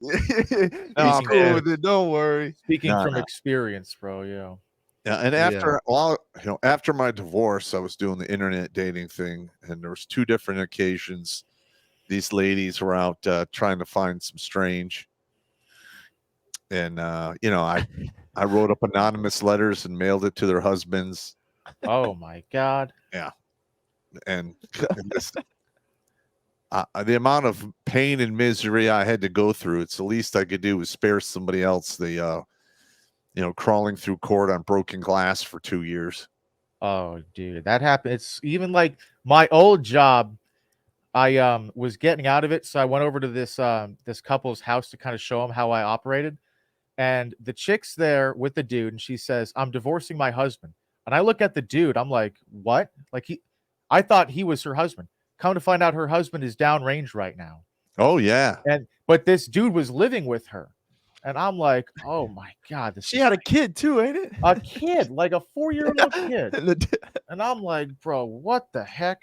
He's Oh cool man, with it. Don't worry. Speaking no, from no. experience, bro. Yeah. Yeah, and Yeah. after my divorce, I was doing the internet dating thing, and there was two different occasions. These ladies were out trying to find some strange, and I wrote up anonymous letters and mailed it to their husbands. Oh my God. Yeah, and listen, the amount of pain and misery I had to go through, it's the least I could do was spare somebody else the crawling through court on broken glass for 2 years. Oh, dude, that happened. It's even like my old job. I was getting out of it, so I went over to this couple's house to kind of show them how I operated. And the chick's there with the dude, and she says, "I'm divorcing my husband." And I look at the dude, I'm like, "What?" Like I thought he was her husband. Come to find out, her husband is downrange right now. Oh yeah, And but this dude was living with her, and I'm like, "Oh my God, this She is had a kid too, ain't it? a kid, like a 4-year-old kid." And the- And I'm like, "Bro, what the heck?"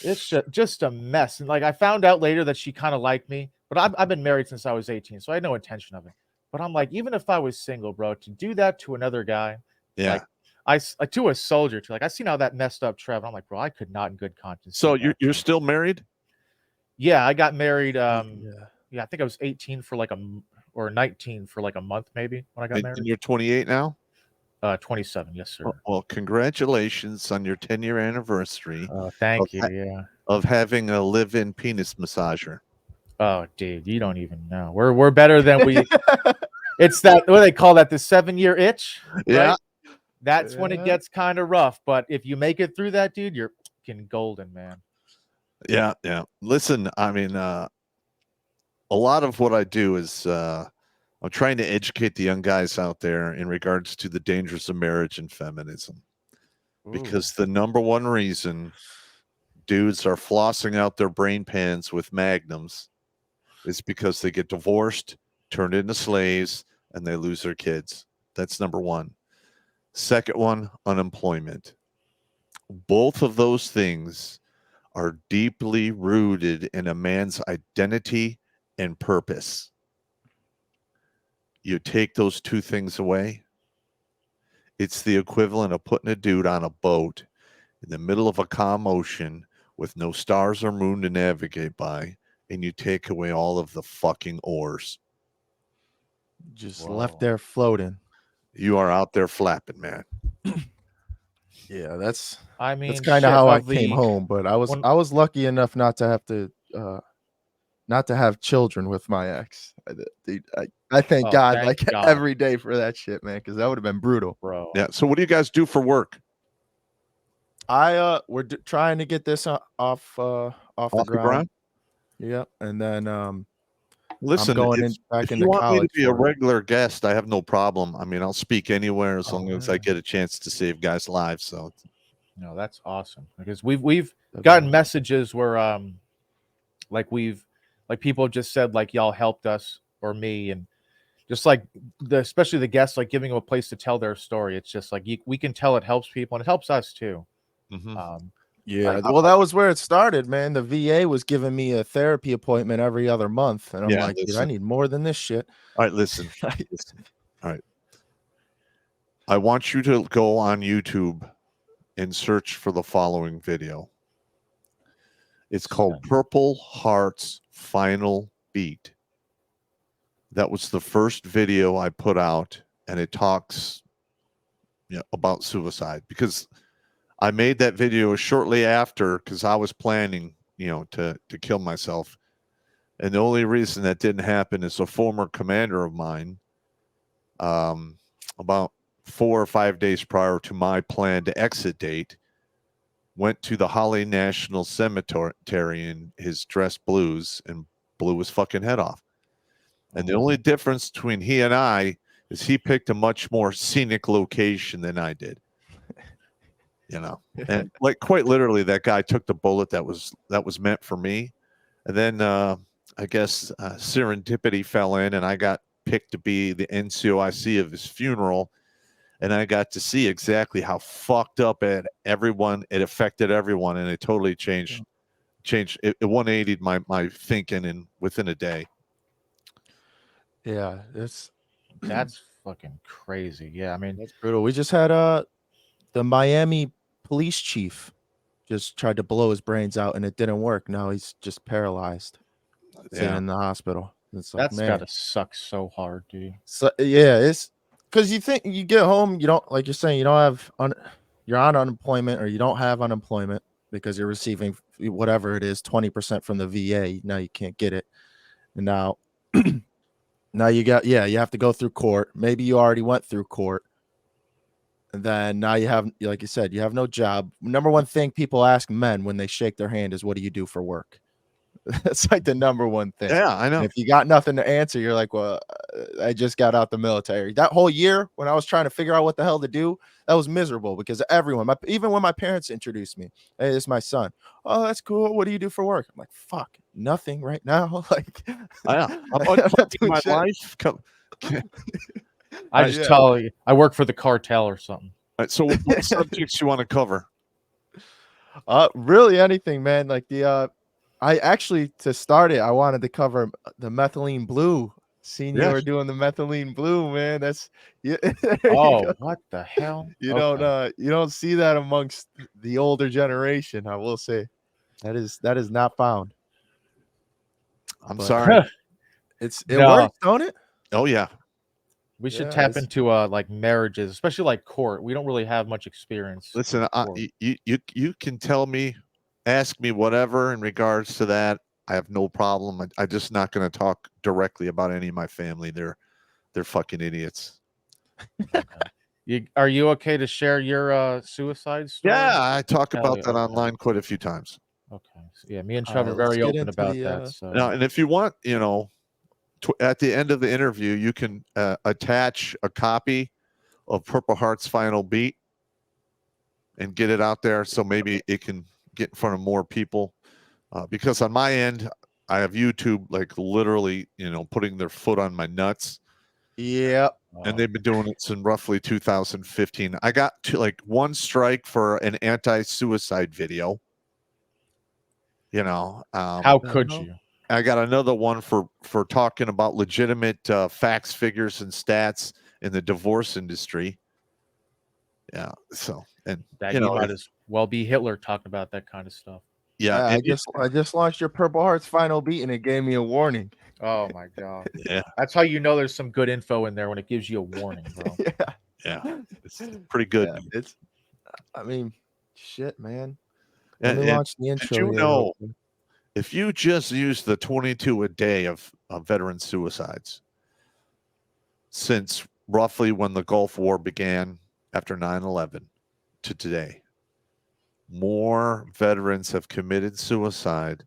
It's just a mess. And like I found out later that she kind of liked me, but I've been married since I was 18, so I had no intention of it. But I'm like, even if I was single, bro, to do that to another guy, like yeah. to a soldier, to like I seen how that messed up Trev. I'm like, bro, I could not in good conscience So do you're that. you're still married? Yeah, I got married. yeah. Yeah, I think I was 18 for like or 19 for like a month, maybe when I got And married. you're 28 now? 27, yes, Well, sir. well, congratulations on your 10-year anniversary of Thank you. Yeah. having a live-in penis massager. Oh, dude, you don't even know. We're better than we. It's that what do they call that, the 7-year itch, Yeah, right? That's when it Yeah. gets kind of rough. But if you make it through that, dude, you're fucking golden, man. yeah, yeah. Listen, I mean, a lot of what I do is I'm trying to educate the young guys out there in regards to the dangers of marriage and feminism. Ooh. Because the number one reason dudes are flossing out their brain pans with magnums is because they get divorced, turned into slaves, and they lose their kids. That's number one. Second one, unemployment. Both of those things are deeply rooted in a man's identity and purpose. You take those two things away, it's the equivalent of putting a dude on a boat in the middle of a calm ocean with no stars or moon to navigate by, and you take away all of the fucking oars. Just left Whoa. there floating. You are out there flapping, man. Yeah, I that's mean, kind of shit. how I Of came the home. But I was when I was lucky enough not to have to not to have children with my ex. Dude, I thank oh, God thank like God, every day for that shit, man, because that would have been brutal. bro. Yeah. So, what do you guys do for work? We're trying to get this off the Off the ground. ground? Yeah, and then I'm Listen, going if in back if you into want me to college be a for it. regular guest, I have no problem. I mean, I'll speak anywhere as long Oh as I yeah, get a chance to save guys' lives. So, No, that's awesome because we've that'd be gotten awesome. messages where like we've like people have just said like y'all helped us or me and just like especially the guests like giving them a place to tell their story. It's just like we can tell it helps people and it helps us too. mhm. Um, Yeah, like well, that was where it started, man. The VA was giving me a therapy appointment every other month, and I'm Yeah, like, dude, I listen. need more than this shit. All right, listen. All right. I want you to go on YouTube and search for the following video. It's called Purple Heart's Final Beat. That was the first video I put out, and it talks about suicide because I made that video shortly after because I was planning, to kill myself. And the only reason that didn't happen is a former commander of mine, about 4 or 5 days prior to my planned exit date, went to the Holly National Cemetery in his dress blues and blew his fucking head off. And the only difference between he and I is he picked a much more scenic location than I did. And like quite literally, that guy took the bullet that was meant for me. And then I guess serendipity fell in, and I got picked to be the NCOIC of his funeral. And I got to see exactly how fucked up it affected everyone, and it totally changed it 180'd my thinking and within a day. Yeah, it's That's fucking crazy. Yeah, I mean, that's brutal. We just had the Miami police chief just tried to blow his brains out and it didn't work. Now he's just paralyzed, sitting Yeah. in the hospital. It's like, that's man. gotta suck so hard, dude. So yeah, it's because you think you get home, you don't like you're saying you don't have you're on unemployment or you don't have unemployment because you're receiving whatever it is 20% from the VA. Now you can't get it, and now now you got you have to go through court. Maybe you already went through court, and then now you have, like you said, you have no job. Number one thing people ask men when they shake their hand is, "What do you do for work?" That's like the number one thing. Yeah, I And know. if you got nothing to answer, you're like, well, I just got out the military. That whole year when I was trying to figure out what the hell to do, that was miserable because everyone, even when my parents introduced me, hey, this is my son. Oh, that's cool. What do you do for work? I'm like, fuck, nothing right now. Like, I'm I'm not unfucking doing my shit. life. I just Yeah. tell you, I work for the cartel or something. All right, so what subjects you want to cover? Really anything, man. Like I actually, to start it, I wanted to cover the methylene blue. Seen you Yes. were doing the methylene blue, man. That's yeah. There you Oh, go. what the hell? You Okay. don't see that amongst the older generation. I will say that is not found. I'm But sorry. it No, works, don't it? Oh yeah. we should Yeah, tap into like marriages, especially like court. We don't really have much experience. Listen, with court. you can tell me, ask me whatever in regards to that. I have no problem. I'm just not going to talk directly about any of my family. They're fucking idiots. Are you okay to share your suicide story? Yeah, I talk Hell about yeah, that okay. online quite a few times. Okay. So, yeah, me and All Chubb right, are let's very get open into about the that. So Now, and if you want, at the end of the interview, you can attach a copy of Purple Heart's Final Beat and get it out there, so maybe it can get in front of more people. Because on my end, I have YouTube like literally, putting their foot on my nuts, yeah. and they've been doing it since roughly 2015. I got to like one strike for an anti-suicide video. how could hell? you? I got another one for talking about legitimate facts, figures, and stats in the divorce industry. Yeah. So, and That you might as well be Hitler talking about that kind of stuff. yeah, I just launched your Purple Heart's Final Beat and it gave me a warning. Oh my god. yeah, That's how you know there's some good info in there when it gives you a warning, bro. yeah, it's pretty good. Yeah, it's I mean, shit, man. Let And, me launch the did intro you here. know if you just use the 22 a day of veteran suicides since roughly when the Gulf War began after 9/11 to today, more veterans have committed suicide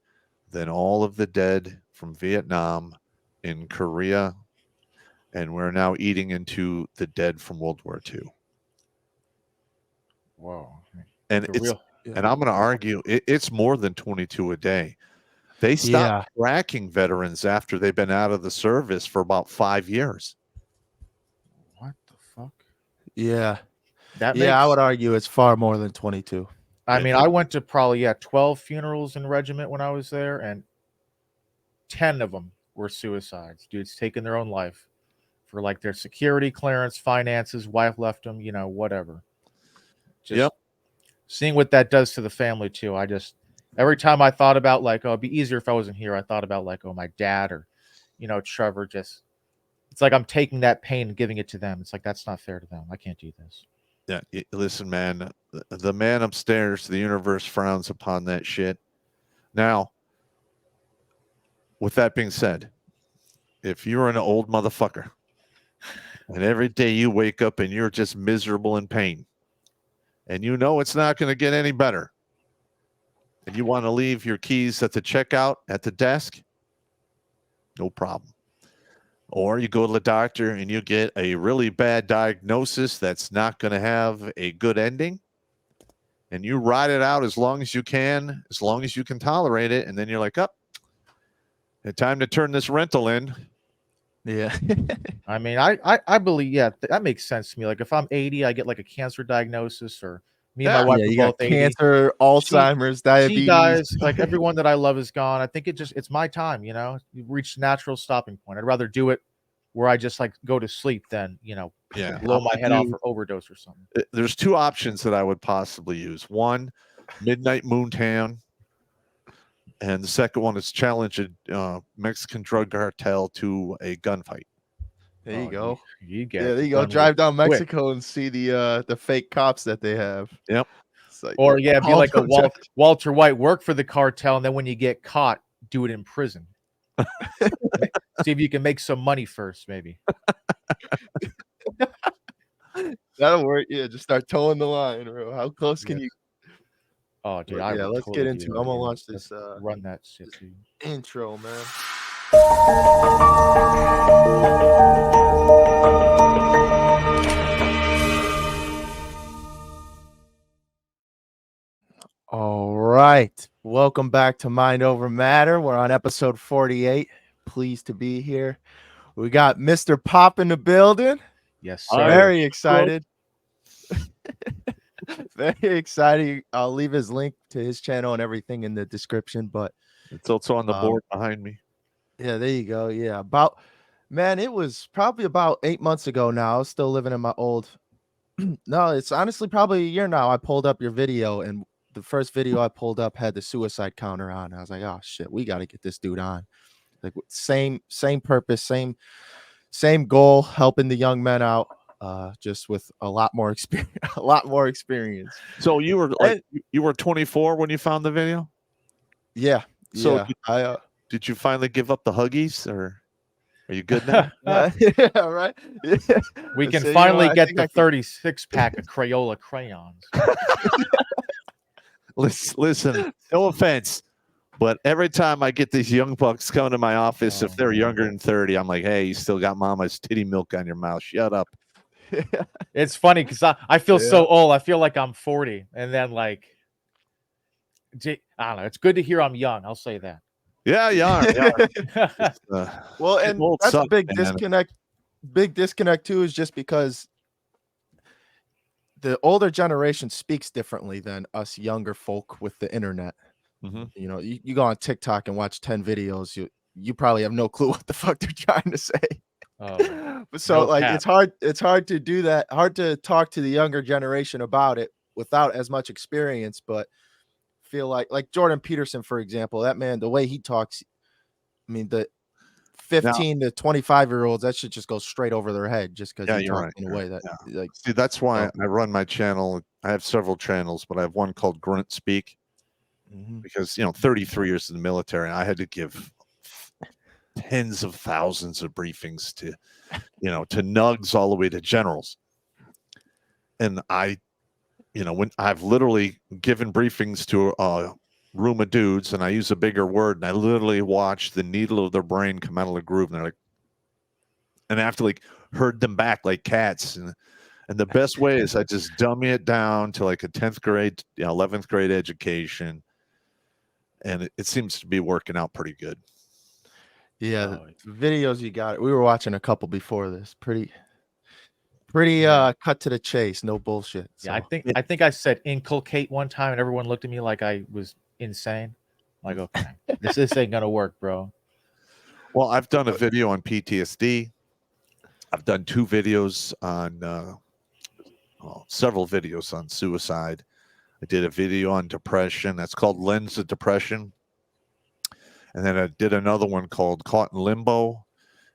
than all of the dead from Vietnam, in Korea, and we're now eating into the dead from World War II. Whoa. And The it's real and I'm going to argue it's more than 22 a day. They stopped tracking veterans after they've been out of the service for about 5 years. what the fuck? Yeah. That Yeah, makes I would argue it's far more than 22. I mean, I went to probably 12 funerals in regiment when I was there, and 10 of them were suicides. Dudes taking their own life for like their security clearance, finances, wife left them, whatever. Just seeing what that does to the family too. I just every time I thought about like, oh, it'd be easier if I wasn't here. I thought about like, oh, my dad or Trevor. Just it's like I'm taking that pain and giving it to them. It's like that's not fair to them. I can't do this. Yeah, listen, man, the man upstairs, the universe frowns upon that shit. Now, with that being said, if you're an old motherfucker and every day you wake up and you're just miserable in pain and it's not going to get any better and you want to leave your keys at the checkout at the desk, no problem. Or you go to the doctor and you get a really bad diagnosis that's not going to have a good ending. And you ride it out as long as you can tolerate it. And then you're like, it's time to turn this rental in. Yeah. I mean, I believe, that makes sense to me. Like if I'm 80, I get like a cancer diagnosis, or me and my wife are you both got 80. cancer, Alzheimer's, diabetes. She dies, like everyone that I love is gone. I think it's my time, you reach natural stopping point. I'd rather do it where I just like go to sleep, then Yeah, blow I'm my gonna head off do- or overdose or something. There's two options that I would possibly use. One, Midnight Moontown, and the second one is challenge a Mexican drug cartel to a gunfight. There you Oh, go. You get Yeah, it there you go. done with Drive down quick. Mexico and see the fake cops that they have. Yep. It's like, Or be all like a those- Walter White, work for the cartel, and then when you get caught, do it in prison. See if you can make some money first, maybe. That'll work. Yeah, just start towing the line, bro. How close can you? Oh, dude, But I yeah, would let's totally get do into. that, I'm gonna dude. launch Let's this run that shit, this dude. intro, man. All right. Welcome back to Mind Over Matter. We're on episode 48. Pleased to be here. We got Mr. Popp in the building. Yes, All sir. right. Very excited. Very excited. I'll leave his link to his channel and everything in the description. But It's also on the board behind me. yeah, there you go. Yeah. Man, it was probably about 8 months ago now. I was still living in my old. No, it's honestly probably a year now. I pulled up your video, and the first video I pulled up had the suicide counter on. I was like, oh shit, we got to get this dude on. Like same purpose, same goal, helping the young men out, just with a lot more experience. A lot more experience. So you were like you were 24 when you found the video. Yeah. So yeah. did you finally give up the Huggies, or are you good now? Yeah, right. Yeah. We can So, finally I get think the I can- 36-pack of Crayola crayons. Listen, no offense, but every time I get these young bucks coming to my office, if they're younger than 30, I'm like, hey, you still got mama's titty milk on your mouth. Shut up. It's funny because I feel so old. I feel like I'm 40, and then I don't know. It's good to hear I'm young. I'll say that. Yeah, you are. Well, and that's a big man. disconnect. Big disconnect too is just because the older generation speaks differently than us younger folk with the internet. Mhm. You know, you go on TikTok and watch 10 videos, you probably have no clue what the fuck they're trying to say. But so no like cap. it's hard to do that, hard to talk to the younger generation about it without as much experience, but feel like Jordan Peterson, for example, that man, the way he talks, I mean, the 15 to 25-year-olds, that should just go straight over their head just because Yeah, he you're talks right. in a way that like See, that's why I run my channel. I have several channels, but I have one called Grunt Speak because 33 years in the military, I had to give tens of thousands of briefings to nugs all the way to generals. And when I've literally given briefings to a room of dudes, and I use a bigger word, and I literally watch the needle of their brain come out of the groove, and they're like, and I have to like herd them back like cats. And the best way is I just dummy it down to like a 10th grade, 11th grade education. And it seems to be working out pretty good. Yeah, the videos you got. We were watching a couple before this. Pretty cut to the chase, no bullshit. So. Yeah, I think I said inculcate one time, and everyone looked at me like I was insane. Like, okay, this ain't gonna work, bro. Well, I've done a video on PTSD. I've done 2 videos on several videos on suicide. I did a video on depression. That's called Lens of Depression. And then I did another one called Caught in Limbo.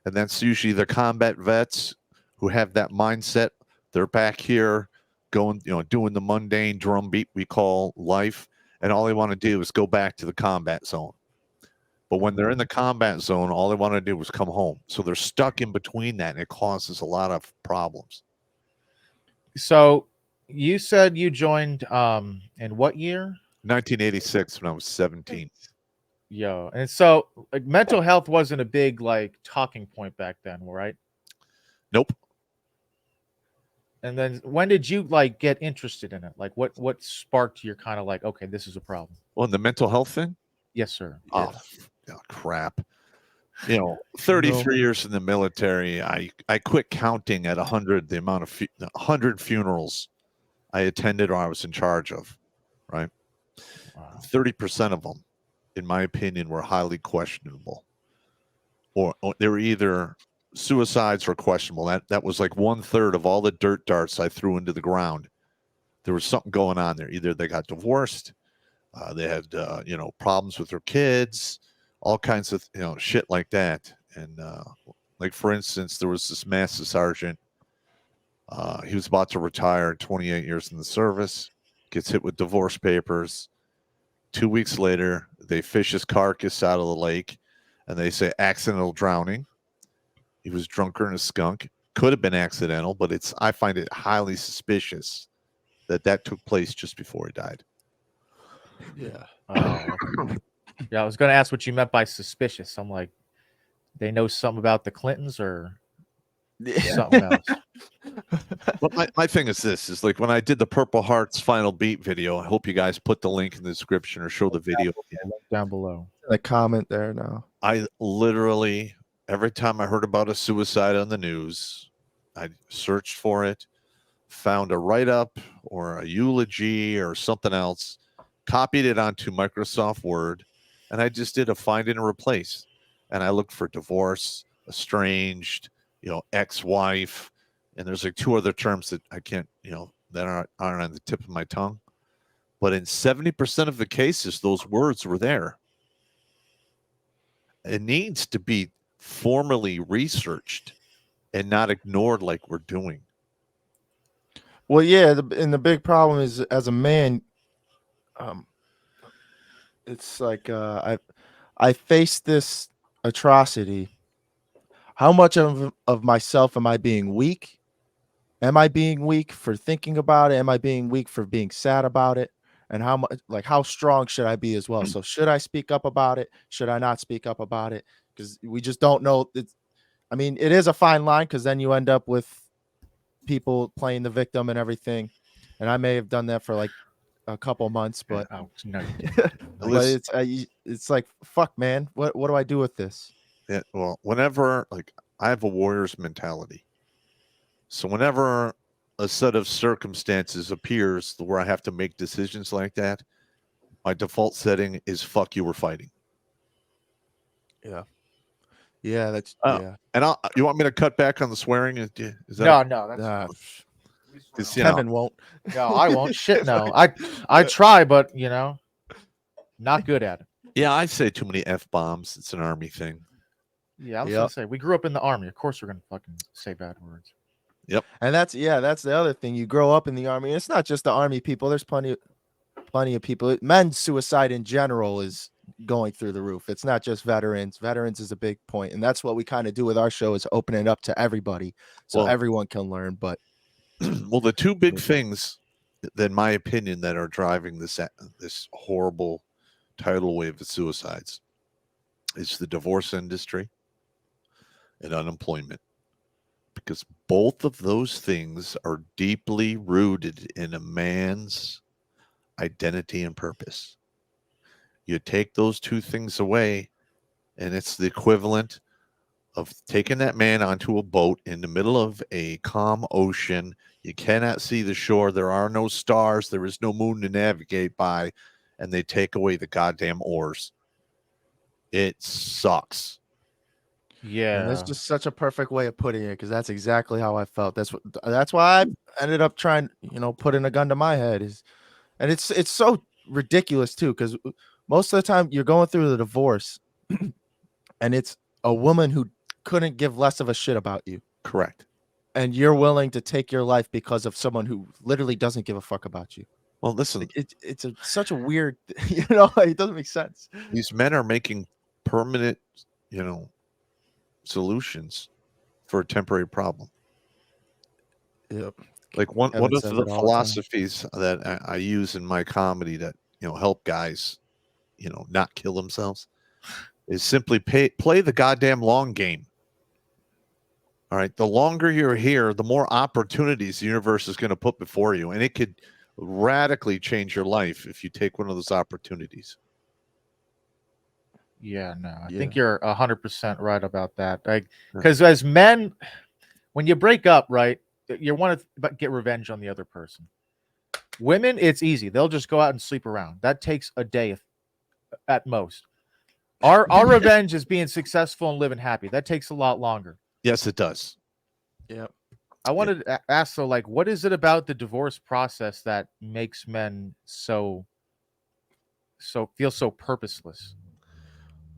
And that's usually the combat vets who have that mindset. They're back here going, doing the mundane drumbeat we call life. And all they want to do is go back to the combat zone. But when they're in the combat zone, all they want to do is come home. So they're stuck in between that, and it causes a lot of problems. So you said you joined in what year? 1986 when I was 17. Yo, and so like mental health wasn't a big like talking point back then, right? Nope. And then when did you like get interested in it? Like what sparked your kind of like, okay, this is a problem? Well, the mental health thing? Yes, sir. Oh, crap. 33 years in the military, I quit counting at 100 the amount of 100 funerals I attended or I was in charge of, right? Wow. 30% of them, in my opinion, were highly questionable. Or they were either suicides were questionable. That was like 1/3 of all the dirt darts I threw into the ground. There was something going on there. Either they got divorced, they had problems with their kids, all kinds of shit like that. And like for instance, there was this master sergeant. He was about to retire, 28 years in the service, gets hit with divorce papers. 2 weeks later, they fish his carcass out of the lake, and they say accidental drowning. He was drunker than a skunk. Could have been accidental, but I find it highly suspicious that took place just before he died. Yeah. Yeah, I was going to ask what you meant by suspicious. I'm like, they know something about the Clintons or something else. Well, my thing is this: is like when I did the Purple Hearts Final Beat video. I hope you guys put the link in the description or show the video Down below. The comment there now. I literally, every time I heard about a suicide on the news, I searched for it, found a write-up or a eulogy or something else, copied it onto Microsoft Word, and I just did a find and replace. And I looked for divorce, estranged, ex-wife, and there's like 2 other terms that I can't, that aren't on the tip of my tongue. But in 70% of the cases, those words were there. It needs to be formally researched and not ignored like we're doing. Well, yeah, and the big problem is, as a man, it's like I faced this atrocity. How much of myself am I being weak? Am I being weak for thinking about it? Am I being weak for being sad about it? And how strong should I be as well? So should I speak up about it? Should I not speak up about it? Because we just don't know. I mean, it is a fine line, because then you end up with people playing the victim and everything. And I may have done that for like a couple months, but no, but it's like, fuck, man. What do I do with this? Yeah, well, whenever, like, I have a warrior's mentality. So whenever a set of circumstances appears where I have to make decisions like that, my default setting is fuck you, we're fighting. Yeah, that's And you want me to cut back on the swearing? Is no, that's Kevin won't. No, I won't. Shit, no. I try, but not good at it. Yeah, I say too many F-bombs. It's an army thing. Yeah, I was gonna say, we grew up in the army. Of course we're gonna fucking say bad words. Yep. And that's the other thing. You grow up in the army. And it's not just the army people. There's plenty of people. Men's suicide in general is going through the roof. It's not just veterans. Veterans is a big point, and that's what we kind of do with our show, is open it up to everybody, so everyone can learn. But well, the 2 big things, in my opinion, that are driving this horrible tidal wave of suicides is the divorce industry and unemployment, because both of those things are deeply rooted in a man's identity and purpose. You take those 2 things away, and it's the equivalent of taking that man onto a boat in the middle of a calm ocean. You cannot see the shore. There are no stars. There is no moon to navigate by, and they take away the goddamn oars. It sucks. Yeah, and that's just such a perfect way of putting it, because that's exactly how I felt. That's why I ended up trying, putting a gun to my head. And it's so ridiculous too, because most of the time you're going through the divorce, and it's a woman who couldn't give less of a shit about you. Correct. And you're willing to take your life because of someone who literally doesn't give a fuck about you. Well, listen, it's such a weird, it doesn't make sense. These men are making permanent, solutions for a temporary problem. Yep. Like one of the philosophies that I use in my comedy that help guys, not kill themselves, is simply play the goddamn long game. All right, the longer you're here, the more opportunities the universe is going to put before you, and it could radically change your life if you take one of those opportunities. Yeah, no, I think you're 100% right about that. Because as men, when you break up, right, you want to get revenge on the other person. Women, it's easy. They'll just go out and sleep around. That takes a day at most. Our revenge is being successful and living happy. That takes a lot longer. Yes, it does. Yep. I wanted to ask, so like, what is it about the divorce process that makes men feel so purposeless?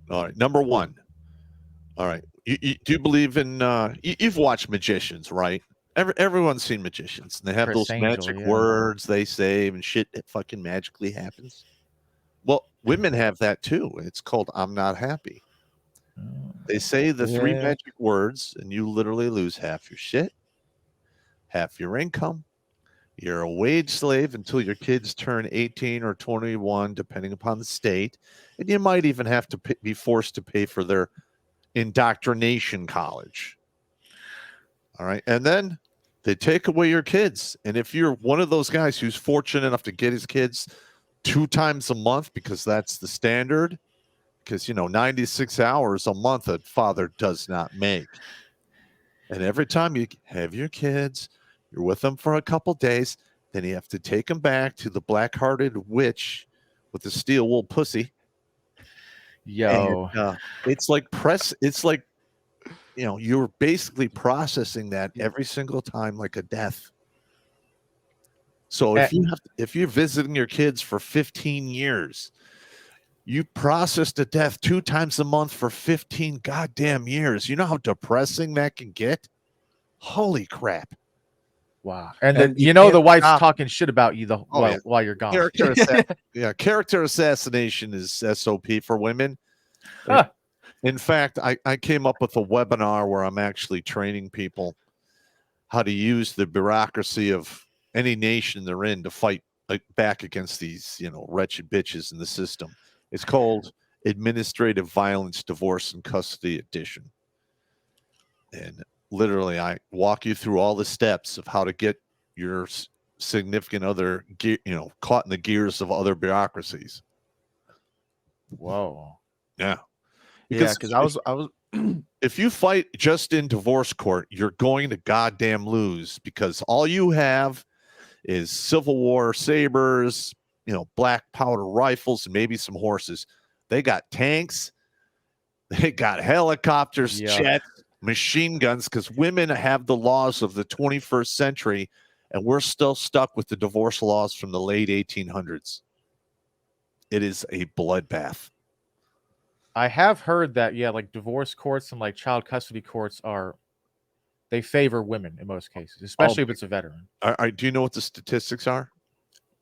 All right. Number one. All right. You do you believe in you've watched magicians, right? Everyone's seen magicians. And they have Chris those Angel, magic yeah. words they say and shit that fucking magically happens. Well, women have that too. It's called I'm not happy. They say the three Yeah. magic words and you literally lose half your shit, half your income. You're a wage slave until your kids turn 18 or 21, depending upon the state. And you might even have to be forced to pay for their indoctrination college. All right. And then they take away your kids. And if you're one of those guys who's fortunate enough to get his kids 2 times a month, because that's the standard, because, 96 hours a month a father does not make. And every time you have your kids, you're with them for a couple days, then you have to take them back to the black-hearted witch with the steel wool pussy. Yo, And, it's like you're basically processing that every single time like a death. So if you're visiting your kids for 15 years, you processed a death 2 times a month for 15 goddamn years. You know how depressing that can get? Holy crap. wow. And And then you the can't wife's stop. talking shit about you yeah. while you're gone. Character assassination is SOP for women. Huh. In fact, I came up with a webinar where I'm actually training people how to use the bureaucracy of any nation they're in to fight back against these, wretched bitches in the system. It's called Administrative Violence, Divorce, and Custody Edition. And literally, I walk you through all the steps of how to get your significant other, caught in the gears of other bureaucracies. Whoa. Yeah. Yeah, because I was if you fight just in divorce court, you're going to goddamn lose, because all you have is Civil War sabers, black powder rifles, and maybe some horses. They got tanks, they got helicopters, jets, machine guns, because women have the laws of the 21st century, and we're still stuck with the divorce laws from the late 1800s. It is a bloodbath. I have heard that, like divorce courts and like child custody courts they favor women in most cases, especially if it's a veteran. Do you know what the statistics are?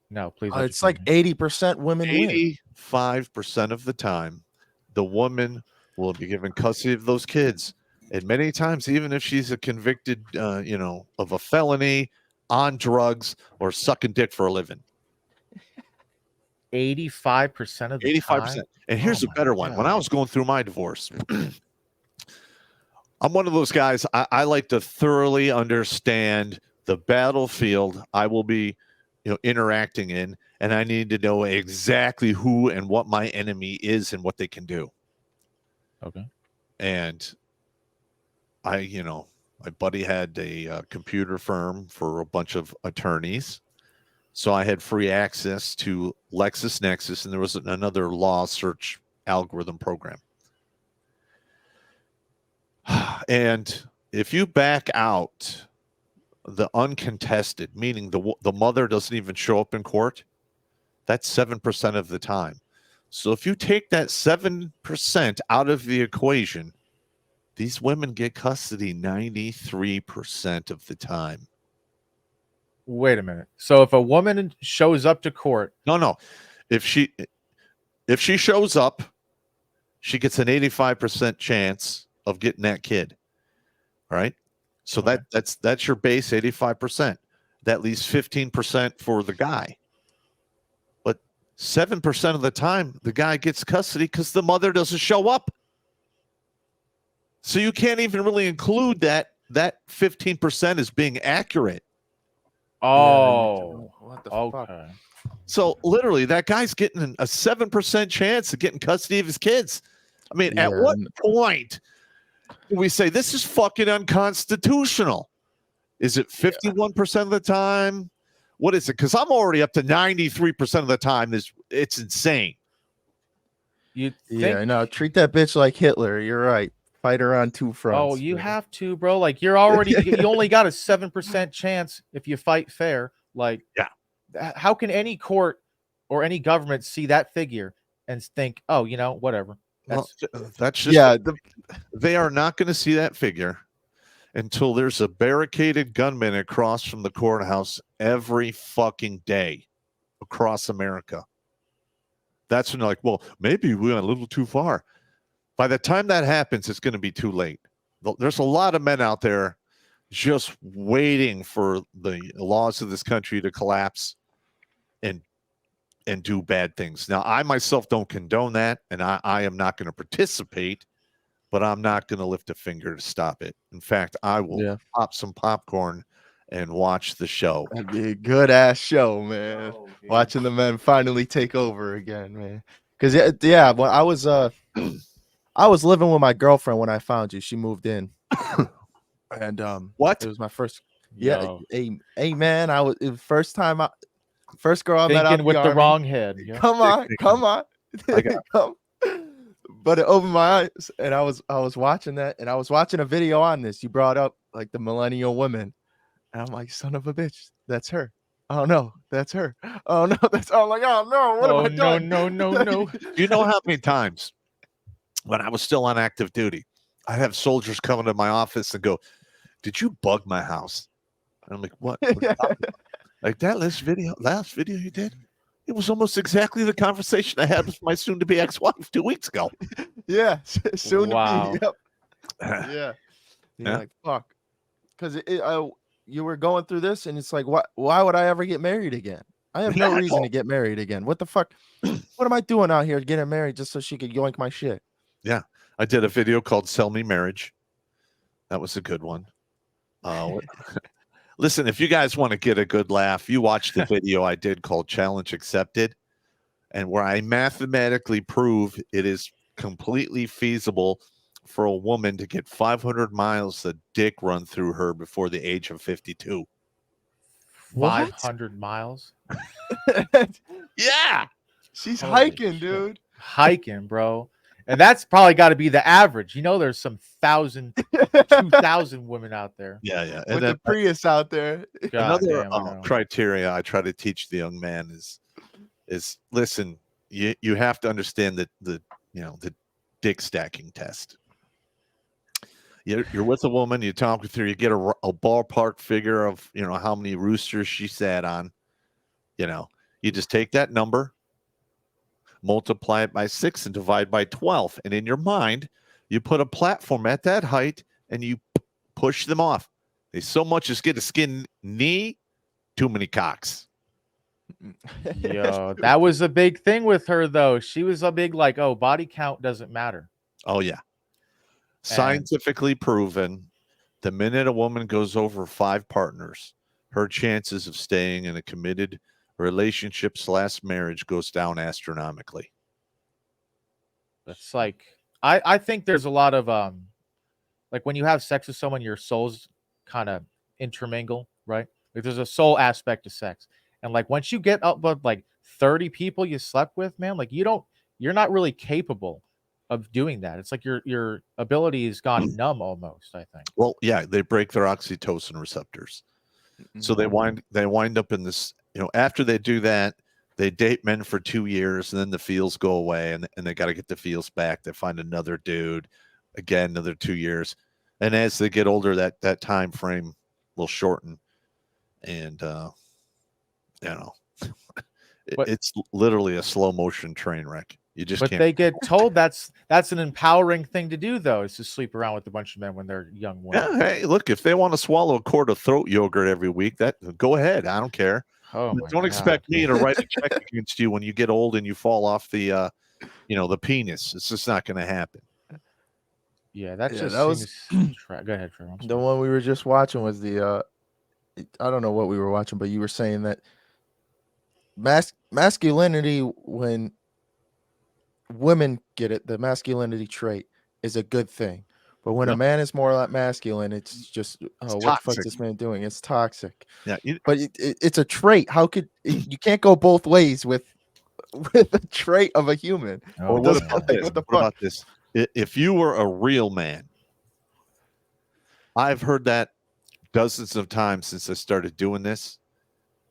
No, please. it's like 80% women win. 85% of the time, the woman will be given custody of those kids. And many times, even if she's a convicted, of a felony, on drugs, or sucking dick for a living. 85% of the 85%. time? And here's a better one. When I was going through my divorce, I'm one of those guys, I like to thoroughly understand the battlefield I will be, interacting in, and I need to know exactly who and what my enemy is and what they can do. Okay. And my buddy had a computer firm for a bunch of attorneys. So I had free access to LexisNexis, and there was another law search algorithm program. And if you back out the uncontested, meaning the mother doesn't even show up in court, that's 7% of the time. So if you take that 7% out of the equation, these women get custody 93% of the time. Wait a minute. So if a woman shows up to court, no, if she shows up, she gets an 85% chance of getting that kid. All right. So Okay. that's your base, 85%. That leaves 15% for the guy. But 7% of the time, the guy gets custody because the mother doesn't show up. So you can't even really include that 15% as being accurate. Oh, what the okay. fuck? So literally, that guy's getting a 7% chance of getting custody of his kids. I mean, at what point do we say this is fucking unconstitutional? Is it 51% of the time? What is it? Because I'm already up to 93% of the time. It's insane. You think? Yeah, no, treat that bitch like Hitler. You're right. Fight her on two fronts. Oh, you man. have to, bro. Like you're already you only got a 7% chance if you fight fair. Like, Yeah. How can any court or any government see that figure and think, oh, whatever. Well, that's just Yeah. they are not going to see that figure until there's a barricaded gunman across from the courthouse every fucking day across America. That's when they're like, well, maybe we went a little too far. By the time that happens, it's going to be too late. There's a lot of men out there just waiting for the laws of this country to collapse and do bad things. Now, I myself don't condone that, and I am not going to participate, but I'm not going to lift a finger to stop it. In fact, I will pop some popcorn and watch the show. That'd be a good ass show, man. Watching the men finally take over again, man. Because when I was living with my girlfriend when I found you. She moved in, and what? It was my first. Yo. Yeah, hey, man. It was first time first girl I met out Thinking with the Army. wrong head. Yeah. Come on. Come. But it opened my eyes, and I was watching that, and I was watching a video on this. You brought up like the millennial women, and I'm like, son of a bitch, that's her. Oh no, that's her. Oh no, I'm like, oh no, what have I done? No. Do you know how many times when I was still on active duty, I have soldiers come into my office and go, "Did you bug my house?" And I'm like, "What?" Like that last video you did, it was almost exactly the conversation I had with my soon-to-be ex-wife 2 weeks ago. Yeah, soon Wow. to be. Yep. Yeah. You're like, fuck, because you were going through this, and it's like, why would I ever get married again? I have no reason to get married again. What the fuck? What am I doing out here getting married just so she could yoink my shit? Yeah, I did a video called "Sell Me Marriage." That was a good one. Listen, if you guys want to get a good laugh, you watch the video I did called "Challenge Accepted," and where I mathematically prove it is completely feasible for a woman to get 500 miles of dick run through her before the age of 52. 500 miles. Yeah, she's Holy hiking, shit. dude. Hiking, bro. And that's probably got to be the average. There's some 2,000 women out there. Yeah. And With then the Prius out there. another damn, I know. criteria I try to teach the young man is listen, you have to understand that the dick stacking test. You're with a woman, you talk with her, you get a ballpark figure of how many roosters she sat on. You just take that number, multiply it by 6, and divide by 12, and in your mind you put a platform at that height and you push them off. They so much as get a skin knee, too many cocks. Yo, that was a big thing with her, though. She was a big body count doesn't matter. Oh yeah. Scientifically proven, the minute a woman goes over 5 partners, her chances of staying in a committed relationship / marriage goes down astronomically. It's like I think there's a lot of like when you have sex with someone, your souls kind of intermingle, right? Like there's a soul aspect to sex. And like once you get up above like 30 people you slept with, man, like you're not really capable of doing that. It's like your ability has gone numb almost, I think. Well, yeah, they break their oxytocin receptors. So they wind up in this, after they do that, they date men for 2 years, and then the feels go away, and they got to get the feels back. They find another dude, again, another 2 years. And as they get older, that time frame will shorten. And, it's literally a slow motion train wreck. You just can't. They get told that's an empowering thing to do, though, is to sleep around with a bunch of men when they're young women. Yeah, hey, look, if they want to swallow a quart of throat yogurt every week, go ahead. I don't care. Oh, don't expect me to write a check against you when you get old and you fall off the penis. It's just not going to happen. Yeah, that was go ahead, Trevor. The one we were just watching was the I don't know what we were watching, but you were saying that masculinity, when women get it, the masculinity trait is a good thing. But when a man is more like masculine, it's just, what the fuck is this man doing? It's toxic. Yeah, but it's a trait. How could you can't go both ways with a trait of a human? What about this? If you were a real man, I've heard that dozens of times since I started doing this.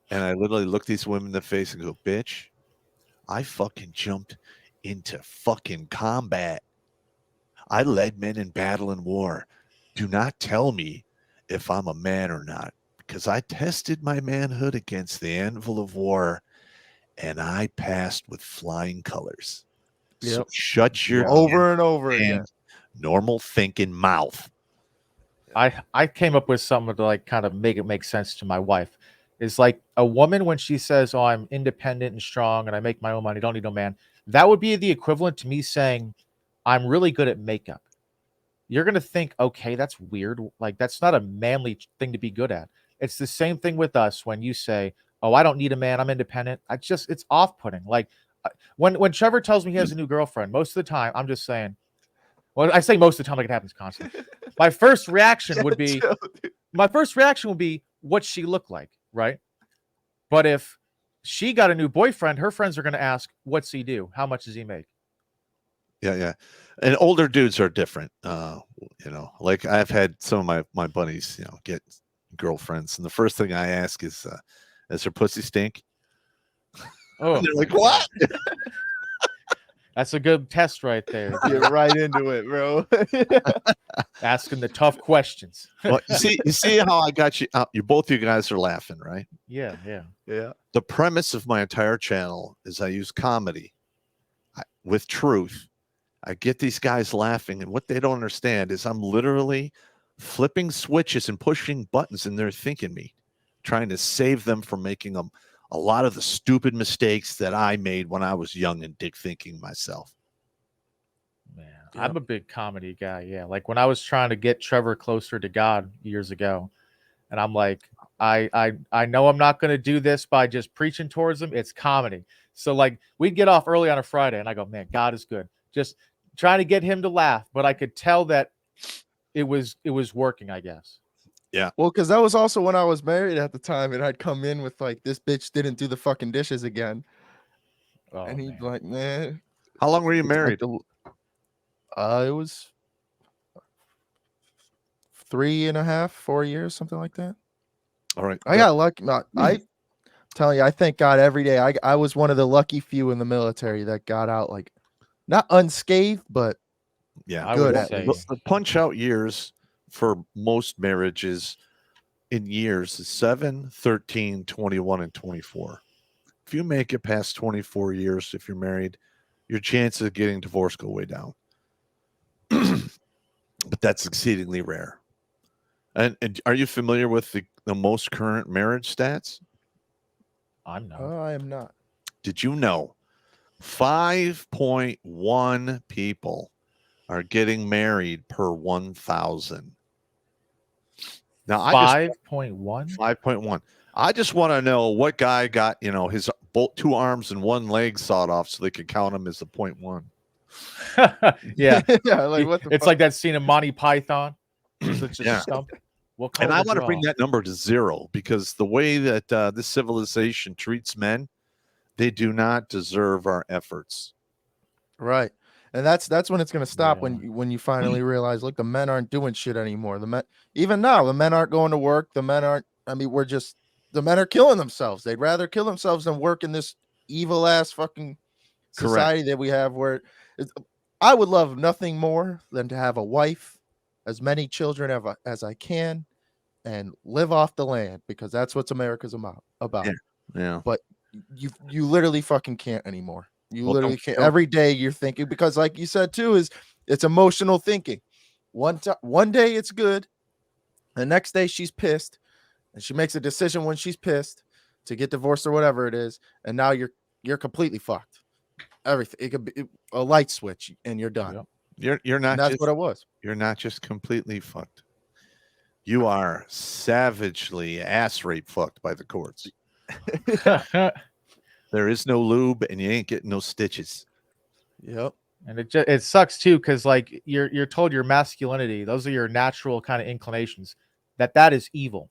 And I literally look these women in the face and go, bitch, I fucking jumped into fucking combat. I led men in battle and war. Do not tell me if I'm a man or not, because I tested my manhood against the anvil of war and I passed with flying colors. So Yep. shut your Over and over damn again. normal thinking mouth. I came up with something to like kind of make it make sense to my wife. Is like a woman when she says, "Oh, I'm independent and strong and I make my own money, don't need no man." That would be the equivalent to me saying, "I'm really good at makeup." You're going to think, "Okay, that's weird. Like that's not a manly thing to be good at." It's the same thing with us when you say, "Oh, I don't need a man, I'm independent." It's off-putting. Like when Trevor tells me he has a new girlfriend, most of the time I'm just saying, well, I say most of the time like it happens constantly. My first reaction would be what's she look like, right? But if she got a new boyfriend, her friends are going to ask, what's he do? How much does he make? Yeah. And older dudes are different. Like I've had some of my buddies, get girlfriends, and the first thing I ask is her pussy stink? Oh, and they're like, what? That's a good test right there. Get right into it, bro. Asking the tough questions. Well, you see how I got you. You both you guys are laughing, right? Yeah. Yeah. The premise of my entire channel is I use comedy with truth. I get these guys laughing, and what they don't understand is I'm literally flipping switches and pushing buttons, and they're thinking me, trying to save them from making a lot of the stupid mistakes that I made when I was young and dick thinking myself. Man, Yep. I'm a big comedy guy. Yeah. Like when I was trying to get Trevor closer to God years ago, and I'm like, I know I'm not going to do this by just preaching towards him. It's comedy. So like we'd get off early on a Friday and I go, man, God is good. Just trying to get him to laugh. But I could tell that it was working, I guess. Yeah. Well, because that was also when I was married at the time, and I'd come in with like, this bitch didn't do the fucking dishes again. Oh, And he'd man. like, man. How long were you it's like married? it was 3.5, 4 years, something like that. All right. I got lucky. I telling you, I thank God every day. I was one of the lucky few in the military that got out like not unscathed, but Yeah. I good would at say least. The punch out years for most marriages in years is 7, 13, 21, and 24. If you make it past 24 years, if you're married, your chances of getting divorced go way down. But that's exceedingly rare. And are you familiar with the most current marriage stats? I'm not. I am not. Did you know 5.1 people are getting married per 1,000? Now, 5.1? 5.1. I just want to know what guy got, his both 2 arms and 1 leg sawed off so they could count him as a 0.1. Yeah. Yeah, like what the It's fuck? like that scene in Monty Python. It's just Yeah. a stump. What And color I to want to draw? bring that number to 0 because the way that this civilization treats men, they do not deserve our efforts. Right. And that's when it's gonna stop Yeah. when you finally realize, look, the men aren't doing shit anymore. The men, even now, the men aren't going to work. The men aren't. I mean, the men are killing themselves. They'd rather kill themselves than work in this evil ass fucking society that we have. Where I would love nothing more than to have a wife, as many children as I can, and live off the land, because that's what America's about. Yeah. But you literally fucking can't anymore. You Well, literally can't. Every day you're thinking, because like you said too, it's emotional thinking. One day it's good, the next day she's pissed, and she makes a decision when she's pissed to get divorced or whatever it is, and now you're completely fucked. Everything, it could be a light switch and you're done. Yep. You're not And that's just what it was. you're not just completely fucked. You are savagely ass rape fucked by the courts. There is no lube and you ain't getting no stitches. Yep. And it sucks too, because like you're told your masculinity, those are your natural kind of inclinations, that is evil.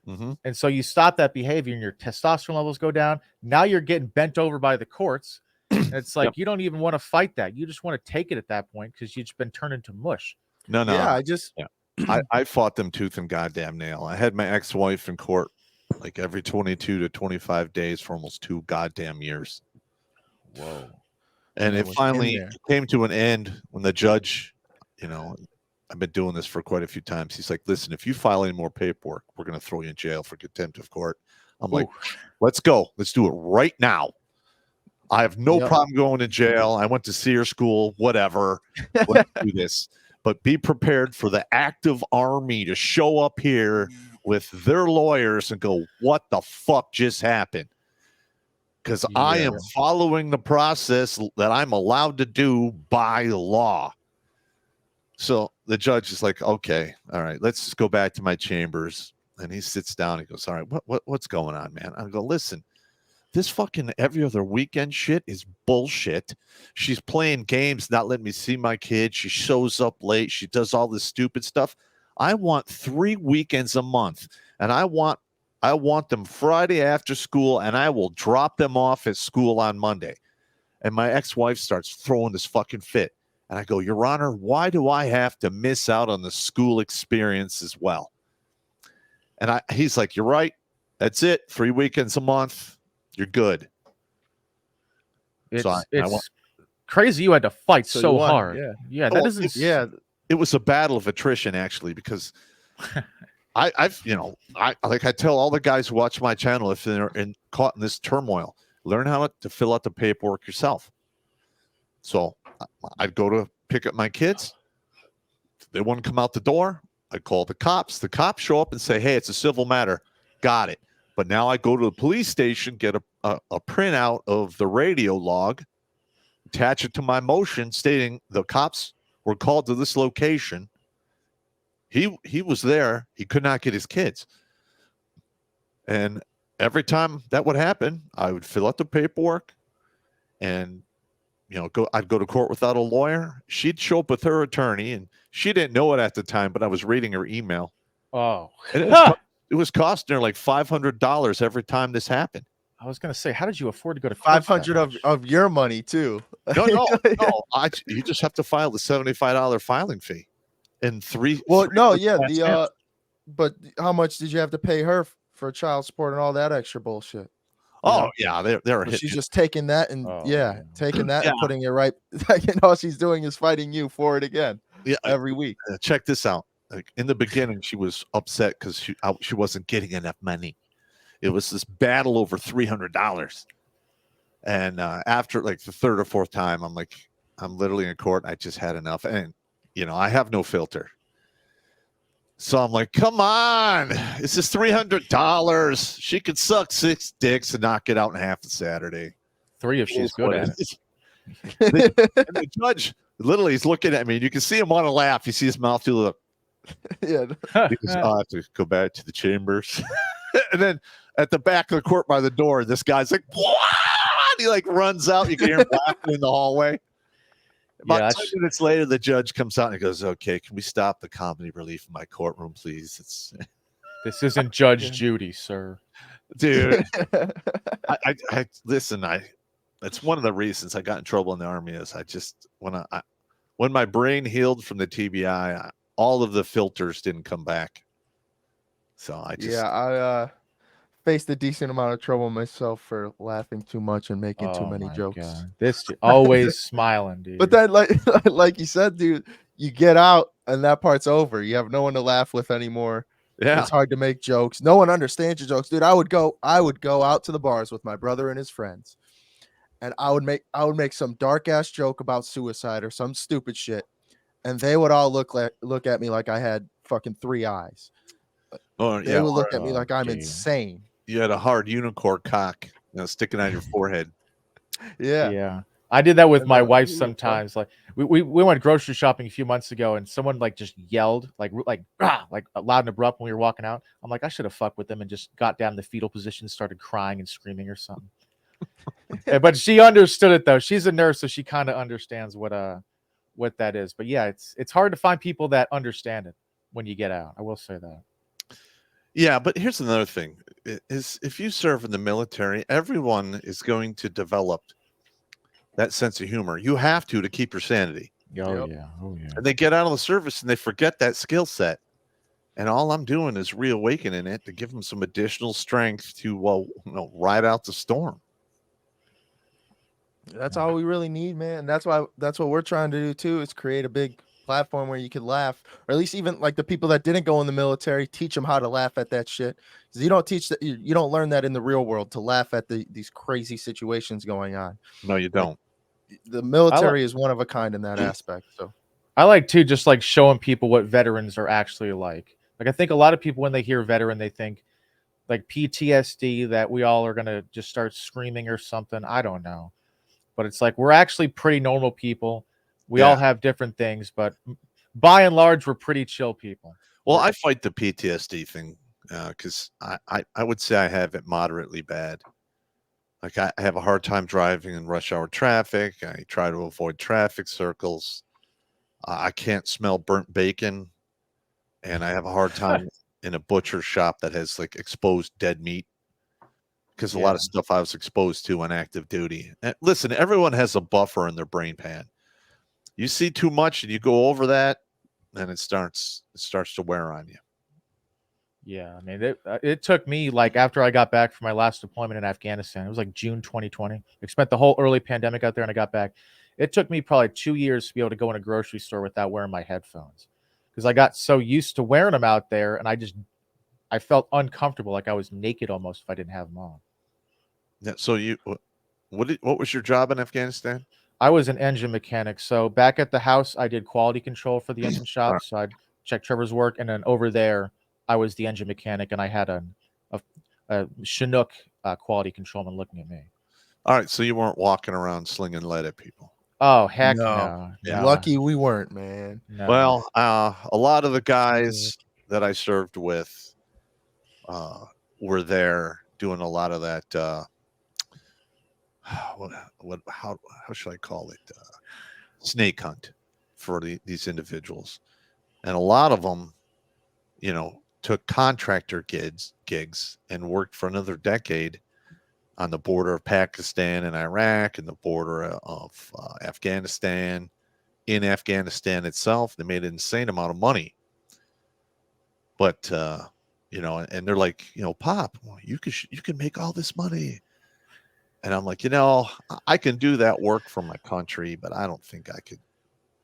Mm-hmm. And so you stop that behavior and your testosterone levels go down. Now you're getting bent over by the courts. And it's like you don't even want to fight that. You just want to take it at that point because you've just been turned into mush. No. Yeah, I fought them tooth and goddamn nail. I had my ex-wife in court like every 22 to 25 days for almost 2 goddamn years. Whoa. And Man it was in finally there. came to an end when the judge, I've been doing this for quite a few times. He's like, listen, if you file any more paperwork, we're going to throw you in jail for contempt of court. I'm like, let's go. Let's do it right now. I have no problem going to jail. I went to SEER school, whatever. Let's do this. But be prepared for the active army to show up here with their lawyers and go, what the fuck just happened? Because I am following the process that I'm allowed to do by law. So the judge is like, okay, all right, let's just go back to my chambers. And he sits down. He goes, all right, what's going on, man? I go, listen, this fucking every other weekend shit is bullshit. She's playing games, not letting me see my kid. She shows up late. She does all this stupid stuff. I want 3 weekends a month, and I want them Friday after school, and I will drop them off at school on Monday. And my ex-wife starts throwing this fucking fit. And I go, Your Honor, why do I have to miss out on the school experience as well? And he's like, you're right. That's it. 3 weekends a month. You're good. It's crazy you had to fight so hard. Yeah, that doesn't. Yeah, it was a battle of attrition, actually, because I tell all the guys who watch my channel, if they're caught in this turmoil, learn how to fill out the paperwork yourself. So I'd go to pick up my kids. They wouldn't come out the door. I call the cops. The cops show up and say, hey, it's a civil matter. Got it. But now I go to the police station, get a printout of the radio log, attach it to my motion stating the cops were called to this location. He was there. He could not get his kids. And every time that would happen, I would fill out the paperwork and I'd go to court without a lawyer. She'd show up with her attorney, and she didn't know it at the time, but I was reading her email. Oh. And it was costing her like $500 every time this happened. I was going to say, how did you afford to go to court? 500 of your money too. No. You just have to file the $75 filing fee. And but how much did you have to pay her for child support and all that extra bullshit? They're she's just taking that and and putting it right. All she's doing is fighting you for it again. Every week. Check this out. Like in the beginning, she was upset because she wasn't getting enough money. It was this battle over $300, and after like the third or fourth time, I'm like, I'm literally in court. I just had enough, and I have no filter. So I'm like, come on, this is $300. She could suck 6 dicks and knock it out in half a Saturday. 3 if she's good at it. And the judge literally is looking at me, and you can see him want to laugh. You see his mouth do look. Yeah. Because I'll have to go back to the chambers. And then at the back of the court by the door, this guy's like, what? He like runs out. You can hear him laughing in the hallway. About 10 minutes later, the judge comes out and he goes, okay, can we stop the comedy relief in my courtroom, please? This isn't Judge Judy, sir. Dude, I listen, that's one of the reasons I got in trouble in the Army is when my brain healed from the TBI, all of the filters didn't come back. So I faced a decent amount of trouble myself for laughing too much and making too many jokes. God. This always smiling, dude. But then, like you said, dude, you get out and that part's over. You have no one to laugh with anymore. Yeah, it's hard to make jokes. No one understands your jokes, dude. I would go out to the bars with my brother and his friends, and I would make some dark ass joke about suicide or some stupid shit, and they would all look at me like I had fucking 3 eyes. They would look at me like I'm insane. You had a hard unicorn cock sticking out your forehead. Yeah. I did that with my wife sometimes. Like we went grocery shopping a few months ago, and someone like just yelled like loud and abrupt when we were walking out. I'm like, I should have fucked with them and just got down in the fetal position, started crying and screaming or something. But she understood it though. She's a nurse, so she kind of understands what that is. But yeah, it's hard to find people that understand it when you get out. I will say that. Yeah, but here's another thing: is if you serve in the military, everyone is going to develop that sense of humor. You have to keep your sanity. Oh yeah. And they get out of the service and they forget that skill set. And all I'm doing is reawakening it to give them some additional strength to ride out the storm. That's all we really need, man. That's what we're trying to do too, is create a big platform where you can laugh, or at least even like the people that didn't go in the military, teach them how to laugh at that shit. Because you don't teach that, you don't learn that in the real world, to laugh at these crazy situations going on. No, you don't. The military is one of a kind in that aspect. So I like too, just like showing people what veterans are actually like. Like I think a lot of people when they hear veteran, they think like PTSD, that we all are gonna just start screaming or something. I don't know, but it's like we're actually pretty normal people. We all have different things, but by and large, we're pretty chill people. Well, I fight the PTSD thing because I would say I have it moderately bad. Like I have a hard time driving in rush hour traffic. I try to avoid traffic circles. I can't smell burnt bacon, and I have a hard time in a butcher shop that has like exposed dead meat, because a lot of stuff I was exposed to on active duty. And listen, everyone has a buffer in their brain pan. You see too much and you go over that, and it starts to wear on you. Yeah, I mean, it took me, like, after I got back from my last deployment in Afghanistan, it was like June 2020. I spent the whole early pandemic out there, and I got back. It took me probably 2 years to be able to go in a grocery store without wearing my headphones, because I got so used to wearing them out there, and I felt uncomfortable, like I was naked almost if I didn't have them on. Yeah. So what was your job in Afghanistan? I was an engine mechanic. So back at the house, I did quality control for the engine shop. So I'd check Trevor's work, and then over there, I was the engine mechanic, and I had a Chinook quality controlman looking at me. All right, so you weren't walking around slinging lead at people. Oh heck no! Yeah. Lucky we weren't, man. No. Well, a lot of the guys that I served with were there doing a lot of that. How should I call it? Snake hunt for these individuals, and a lot of them, took contractor gigs and worked for another decade on the border of Pakistan and Iraq and the border of Afghanistan. In Afghanistan itself, they made an insane amount of money. But and they're like, Pop, you can make all this money. And I'm like, I can do that work for my country, but I don't think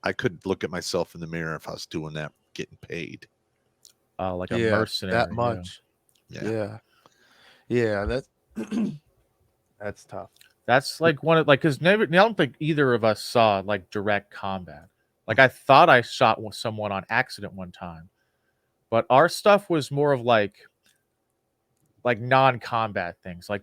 I could look at myself in the mirror if I was doing that, getting paid. Like a mercenary. That much. Yeah. That's that's tough. That's like one of, like, because I don't think either of us saw like direct combat. Like I thought I shot someone on accident one time, but our stuff was more of like non-combat things, like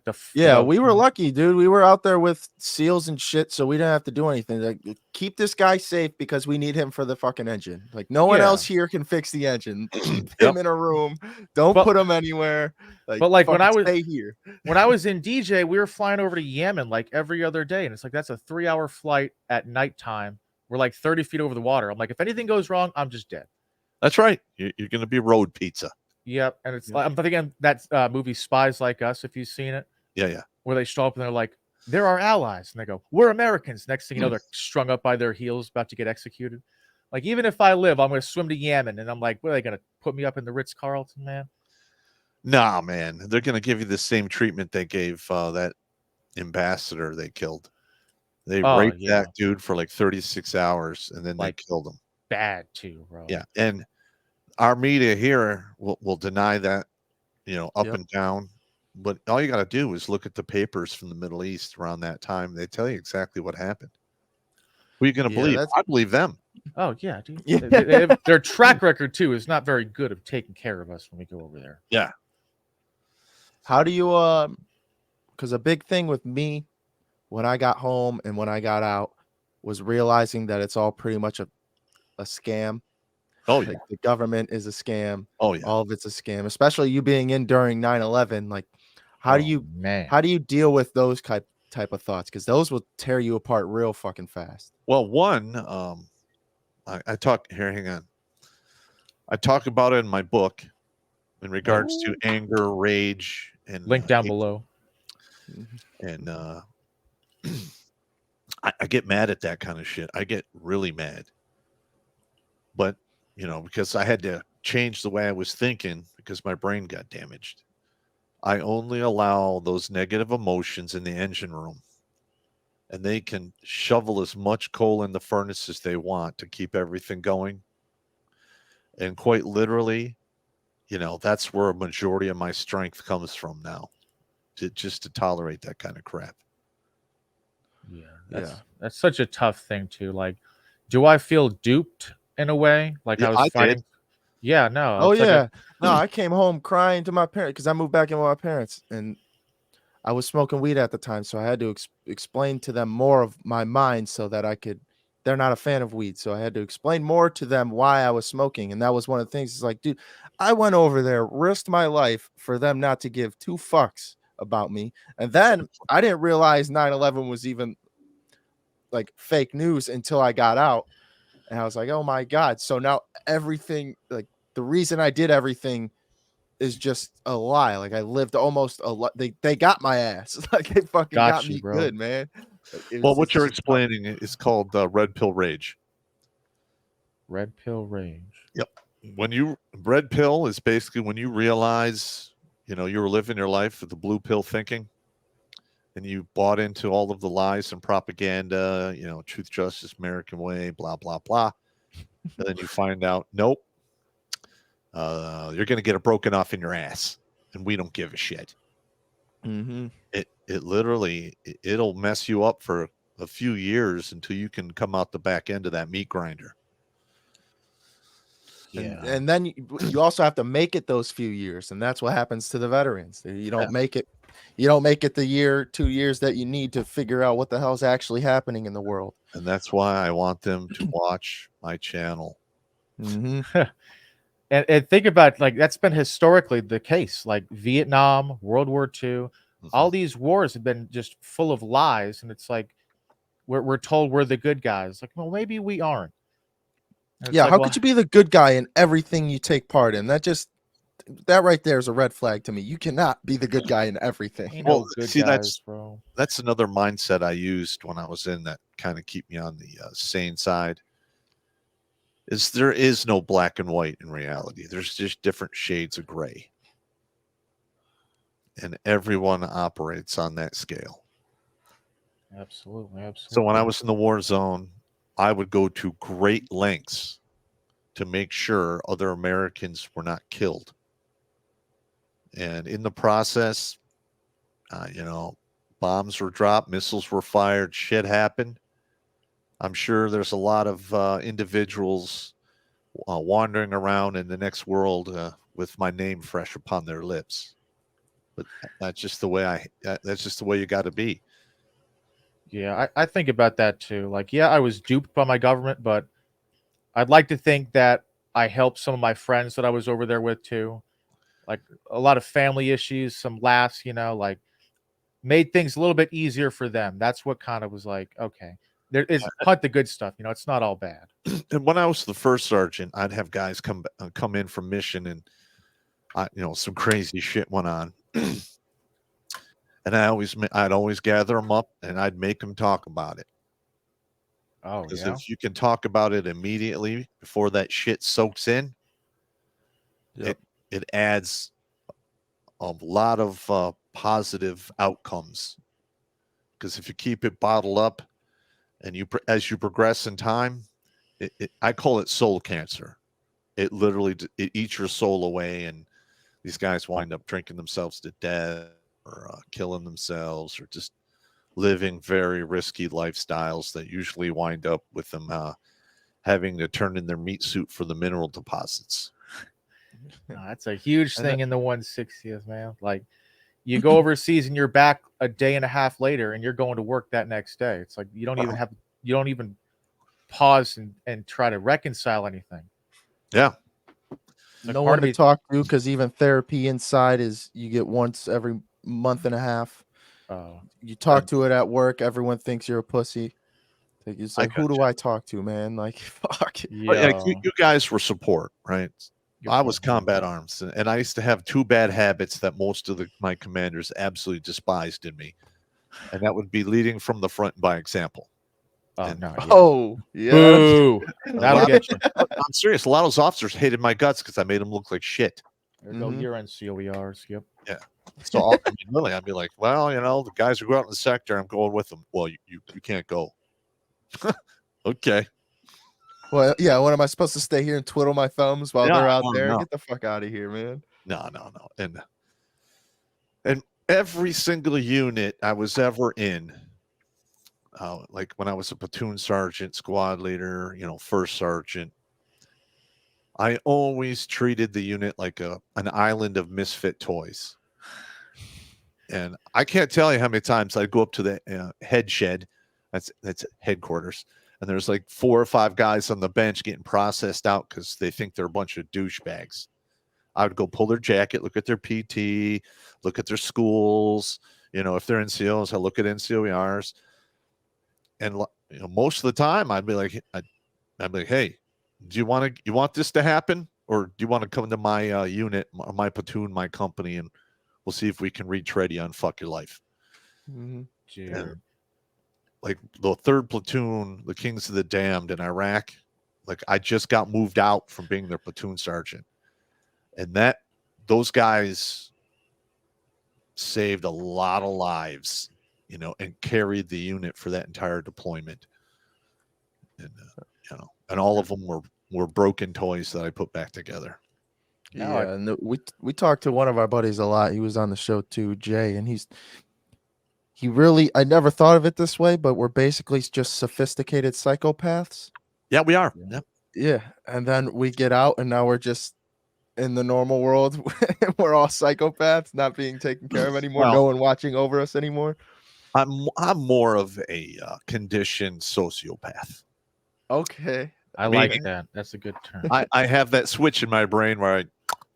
we were lucky, dude. We were out there with SEALs and shit, so we didn't have to do anything. Like, keep this guy safe because we need him for the fucking engine. Like, no one else here can fix the engine. Keep him in a room. Don't put him anywhere. But like when I was stay here, when I was in DJ, we were flying over to Yemen like every other day, and it's like that's a 3-hour flight at nighttime. We're like 30 feet over the water. I'm like, if anything goes wrong, I'm just dead. That's right. You're going to be road pizza. Yep, and it's like, I'm thinking that movie Spies Like Us, if you've seen it. Yeah. Where they show up and they're like, they're our allies, and they go, we're Americans. Next thing you know, they're strung up by their heels, about to get executed. Like, even if I live, I'm going to swim to Yemen, and I'm like, what, are they going to put me up in the Ritz-Carlton, man? Nah, man, they're going to give you the same treatment they gave that ambassador they killed. They raped that dude for like 36 hours, and then they killed him. Bad too, bro. Yeah, and our media here will deny that, up and down. But all you got to do is look at the papers from the Middle East around that time. They tell you exactly what happened. Who are you going to believe? I believe them. Oh, yeah, dude. Yeah. Their track record, too, is not very good of taking care of us when we go over there. Yeah. How do you, because a big thing with me when I got home and when I got out was realizing that it's all pretty much a scam. Oh, yeah. Like, the government is a scam. Oh, yeah. All of it's a scam, especially you being in during 9/11. Like, how do you deal with those type of thoughts? Because those will tear you apart real fucking fast. Well, one, I talk here. Hang on. I talk about it in my book in regards to anger, rage, and link down below. And I get mad at that kind of shit. I get really mad. But because I had to change the way I was thinking because my brain got damaged. I only allow those negative emotions in the engine room, and they can shovel as much coal in the furnace as they want to keep everything going. And quite literally, that's where a majority of my strength comes from now, just to tolerate that kind of crap. Yeah, Yeah. that's such a tough thing too. Like, do I feel duped in a way? Like Yeah, I was I did. fighting. Yeah, no, Oh it's like a yeah. No, I came home crying to my parents because I moved back in with my parents, and I was smoking weed at the time, so I had to explain to them more of my mind so that I could. They're not a fan of weed, so I had to explain more to them why I was smoking, and that was one of the things. It's like, dude, I went over there, risked my life for them not to give two fucks about me, and then I didn't realize 9/11 was even like fake news until I got out, and I was like, oh my god! So now everything, like the reason I did everything is just a lie. Like I lived almost a lot. They got my ass. Like they fucking got got you, me bro. good, man. Well, what It's you're just tough. explaining is called red pill rage. Red pill rage. Yep. Red pill is basically when you realize, you were living your life with the blue pill thinking, and you bought into all of the lies and propaganda, truth, justice, American way, blah, blah, blah. And then you find out, nope, you're going to get it broken off in your ass, and we don't give a shit. Mm-hmm. It literally, it'll mess you up for a few years until you can come out the back end of that meat grinder. And then you also have to make it those few years, and that's what happens to the veterans. You don't make it. You don't make it the year, 2 years that you need to figure out what the hell's actually happening in the world. And that's why I want them to watch my channel. Mm-hmm. And think about, like, that's been historically the case. Like Vietnam, World War II, all these wars have been just full of lies, and it's like we're told we're the good guys. Like, well, maybe we aren't. And it's Yeah, like, how well, could you be the good guy in everything you take part in? That right there is a red flag to me. You cannot be the good guy in everything. ain't Well, no good see, guys, bro. that's another mindset I used when I was in that kind of keep me on the sane side. Is there is no black and white in reality. There's just different shades of gray. And everyone operates on that scale. Absolutely, absolutely. So when I was in the war zone, I would go to great lengths to make sure other Americans were not killed. And in the process, bombs were dropped, missiles were fired, shit happened. I'm sure there's a lot of individuals wandering around in the next world with my name fresh upon their lips. But that's just the way that's just the way you got to be. Yeah, I think about that too. Like, yeah, I was duped by my government, but I'd like to think that I helped some of my friends that I was over there with too. Like a lot of family issues, some laughs, like made things a little bit easier for them. That's what kind of was like, okay, there is hunt the good stuff. It's not all bad. And when I was the first sergeant, I'd have guys come in from mission, and some crazy shit went on. And I'd always gather them up, and I'd make them talk about it. Oh, Because yeah. if you can talk about it immediately before that shit soaks in, it adds a lot of positive outcomes. Because if you keep it bottled up, and as you progress in time, I call it soul cancer. It literally it eats your soul away, and these guys wind up drinking themselves to death, or killing themselves, or just living very risky lifestyles that usually wind up with them having to turn in their meat suit for the mineral deposits. That's a huge thing in the 160th, man. Like, you go overseas and you're back a day and a half later, and you're going to work that next day. It's like you don't even pause and try to reconcile anything. Yeah. Like, No one to talk to, because even therapy inside is you get once every month and a half. You talk to it at work, everyone thinks you're a pussy. It's like, who do I talk to, man? Like, fuck. Yeah. You guys were support, right? I was combat arms, and I used to have two bad habits that most of my commanders absolutely despised in me, and that would be leading from the front by example. Oh And- no! Yeah. Oh, yeah. Boo! That'll lot- get you. I'm serious. A lot of those officers hated my guts because I made them look like shit. There go Mhm. year-end COERs. Yep. So I mean, really, I'd be like, well, the guys who go out in the sector, I'm going with them. Well, you can't go. Okay. Well, yeah. What am I supposed to stay here and twiddle my thumbs while they're out No, there? no. Get the fuck out of here, man. No. And every single unit I was ever in, like when I was a platoon sergeant, squad leader, first sergeant, I always treated the unit like an island of misfit toys. And I can't tell you how many times I'd go up to the head shed. That's headquarters. And there's like 4 or 5 guys on the bench getting processed out because they think they're a bunch of douchebags. I would go pull their jacket, look at their PT, look at their schools. If they're NCOs, I look at NCOERs. And most of the time, I'd be like, hey, you want this to happen, or do you want to come to my unit, my platoon, my company, and we'll see if we can retread you and fuck your life. Mhm. Dude. And like the 3rd platoon, the Kings of the Damned in Iraq, like I just got moved out from being their platoon sergeant, and those guys saved a lot of lives, and carried the unit for that entire deployment. And and all of them were broken toys that I put back together. Now I- Yeah, and we talked to one of our buddies a lot. He was on the show too, Jay, and he really, I never thought of it this way, but we're basically just sophisticated psychopaths. Yeah, we are. Yeah. Yep. Yeah, and then we get out, and now we're just in the normal world. We're all psychopaths, not being taken care of anymore. Well- No one watching over us anymore. I'm more of a conditioned sociopath. I Okay. like Meaning- that. That's a good term. I have that switch in my brain where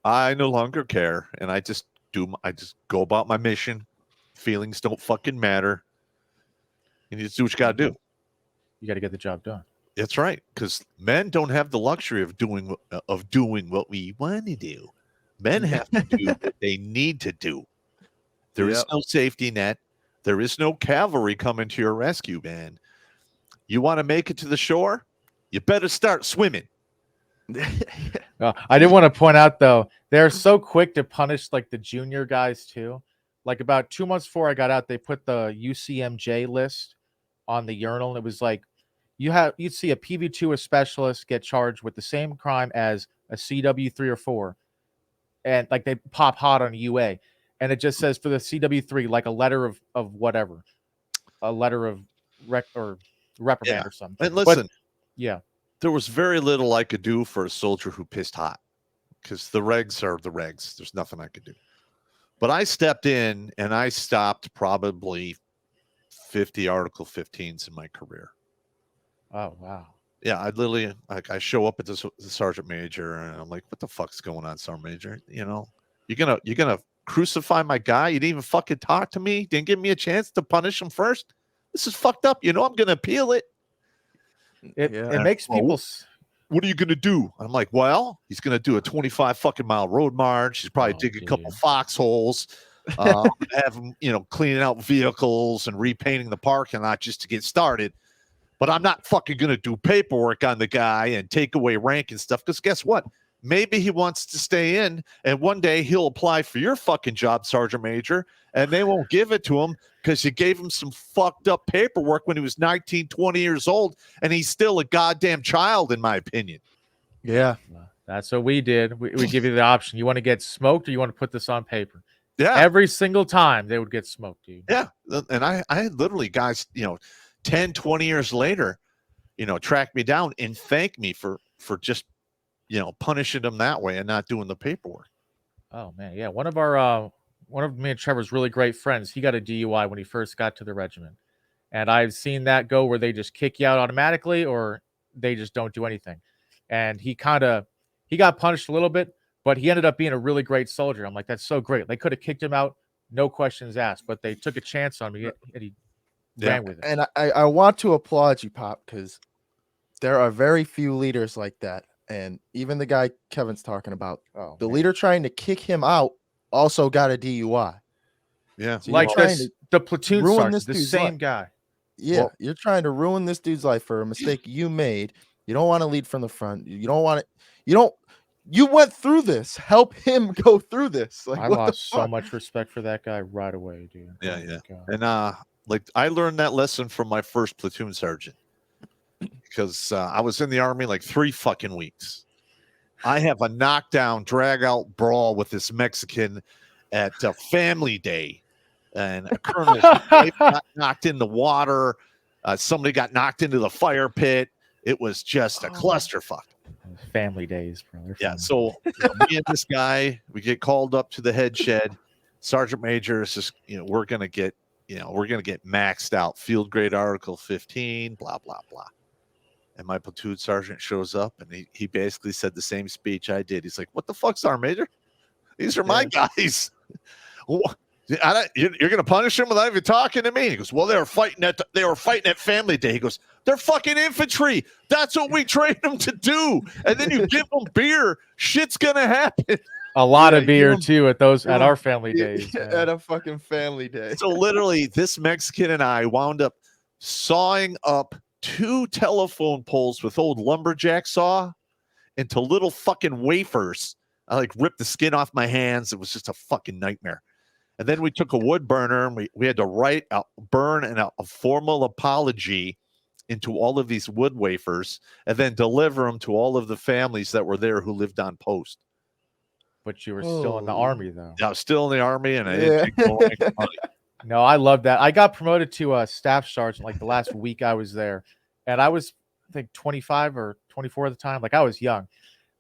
I no longer care, and I just go about my mission. Feelings don't fucking matter. You just do what you got to do. You got to get the job done. That's right, because men don't have the luxury of doing what we want to do. Men have to do what they need to do. There is Yep. no safety net. There is no cavalry coming to your rescue, man. You want to make it to the shore? You better start swimming. I did want to point out though, they're so quick to punish like the junior guys too. Like about 2 months before I got out, they put the UCMJ list on the urinal, and it was like you'd see a PV2 a specialist get charged with the same crime as a CW3 or 4, and like they pop hot on UA, and it just says for the CW3 like a letter of whatever, a letter of reprimand Yeah. or something. And listen, Yeah, there was very little I could do for a soldier who pissed hot because the regs are the regs. There's nothing I could do. But I stepped in and I stopped probably 50 Article 15s in my career. oh wow. Yeah, I literally I show up at the sergeant major and I'm like, what the fuck's going on, sergeant major? You're gonna crucify my guy? You didn't even fucking talk to me? Didn't give me a chance to punish him first? This is fucked up. I'm gonna appeal it. It Yeah. makes Well, people What are you gonna do? I'm like, well, he's gonna do a 25 fucking mile road march. He's probably Oh, dig a couple dude. foxholes. Have him, cleaning out vehicles and repainting the parking lot just to get started. But I'm not fucking gonna do paperwork on the guy and take away rank and stuff. Because guess what? Maybe he wants to stay in, and one day he'll apply for your fucking job, Sergeant Major, and they won't give it to him because you gave him some fucked up paperwork when he was 19, 20 years old, and he's still a goddamn child, in my opinion. Yeah. That's what we did. We give you the option. You want to get smoked or you want to put this on paper? Yeah. Every single time they would get smoked, dude. Yeah. And I had literally guys, 10, 20 years later, track me down and thank me for just, punishing them that way and not doing the paperwork. Oh man, yeah. One of me and Trevor's really great friends, he got a DUI when he first got to the regiment. And I've seen that go where they just kick you out automatically or they just don't do anything. And he got punished a little bit, but he ended up being a really great soldier. I'm like, that's so great. They could have kicked him out, no questions asked, but they took a chance on me and he ran with it. And I want to applaud you, Pop, because there are very few leaders like that. And even the guy Kevin's talking about, Oh, the man. leader trying to kick him out also got a DUI. Yeah. So Like you're trying this, to the platoon ruin sergeant, this the dude's same life. guy. Yeah, Well- you're trying to ruin this dude's life for a mistake you made. You don't want to lead from the front. You don't want it. You don't. You went through this. Help him go through this. Like I what the lost so fuck? much respect for that guy right away, dude. Yeah, Oh my yeah. God. And like I learned that lesson from my first platoon sergeant because I was in the army like 3 fucking weeks. I have a knockdown, drag out brawl with this Mexican at Family Day, and a colonel's wife got knocked in the water. Somebody got knocked into the fire pit. It was just a clusterfuck. Family days, bro. They're Yeah. fun. So me and this guy, we get called up to the head shed. Sergeant Major is just, we're gonna get maxed out, field grade Article 15, blah blah blah. And my platoon sergeant shows up, and he basically said the same speech I did. He's like, "What the fuck's Sergeant Major? These are my guys. You're gonna punish them without even talking to me." He goes, "Well, they were fighting at Family Day." He goes, "They're fucking infantry. That's what we train them to do. And then you give them beer, shit's gonna happen." A lot of you beer know- too at our family days. at Man. a fucking family day. So literally, this Mexican and I wound up sawing up 2 telephone poles with old lumberjack saw into little fucking wafers. I like ripped the skin off my hands. It was just a fucking nightmare. And then we took a wood burner and we had to burn a formal apology into all of these wood wafers and then deliver them to all of the families that were there who lived on post. But you were still in the Holy- army though. I was still in the army and I Yeah. didn't take no money. No, I love that. I got promoted to a staff sergeant like the last week I was there, and I was I think 25 or 24 at the time. Like I was young,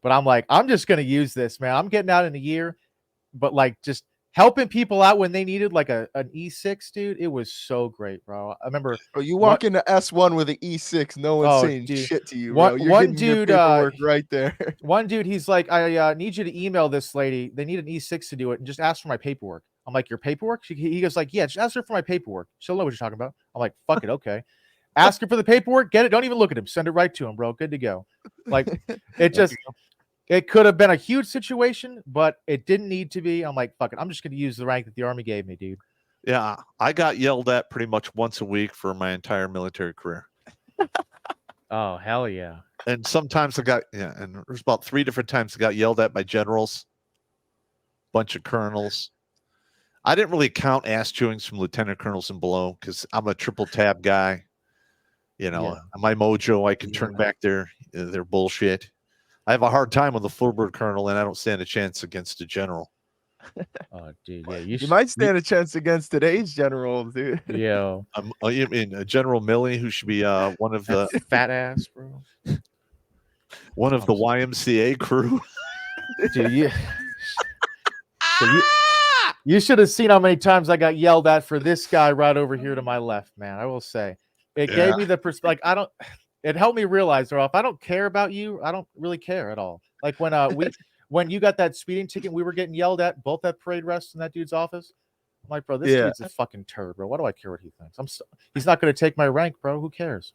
but I'm like, I'm just gonna use this, man. I'm getting out in a year, but like just helping people out when they needed like an E6, dude. It was so great, bro. I remember Bro, you walk into S1 with an E6, no one's Oh, saying dude. shit to you, One- bro. You're one getting your dude, paperwork right there. one dude, he's like, I need you to email this lady. They need an E6 to do it, and just ask for my paperwork. I'm like, your paperwork? He goes like, yeah, just ask her for my paperwork. She'll know what you're talking about. I'm like, fuck it, okay. Ask her for the paperwork, get it. Don't even look at him. Send it right to him, bro. Good to go. Like it could have been a huge situation, but it didn't need to be. I'm like, fuck it. I'm just gonna use the rank that the army gave me, dude. Yeah, I got yelled at pretty much once a week for my entire military career. Oh, hell yeah. And sometimes and there's about 3 different times I got yelled at by generals, bunch of colonels. I didn't really count ass chewings from lieutenant colonels and below because I'm a triple tab guy. My mojo, I can turn back their bullshit. I have a hard time with a full-bird colonel, and I don't stand a chance against a general. Oh, dude, yeah. You might stand a chance against today's general, dude. Yeah. You mean General Milley, who should be one of the Fat ass, bro. YMCA crew. Dude, you should have seen how many times I got yelled at for this guy right over here to my left, man. I will say it gave me the perspective. It helped me realize, or if I don't care about you, I don't really care at all. Like when you got that speeding ticket, we were getting yelled at both at parade rest in that dude's office. I'm like, bro, this dude's a fucking turd, bro. Why do I care what he thinks? He's not going to take my rank, bro. Who cares?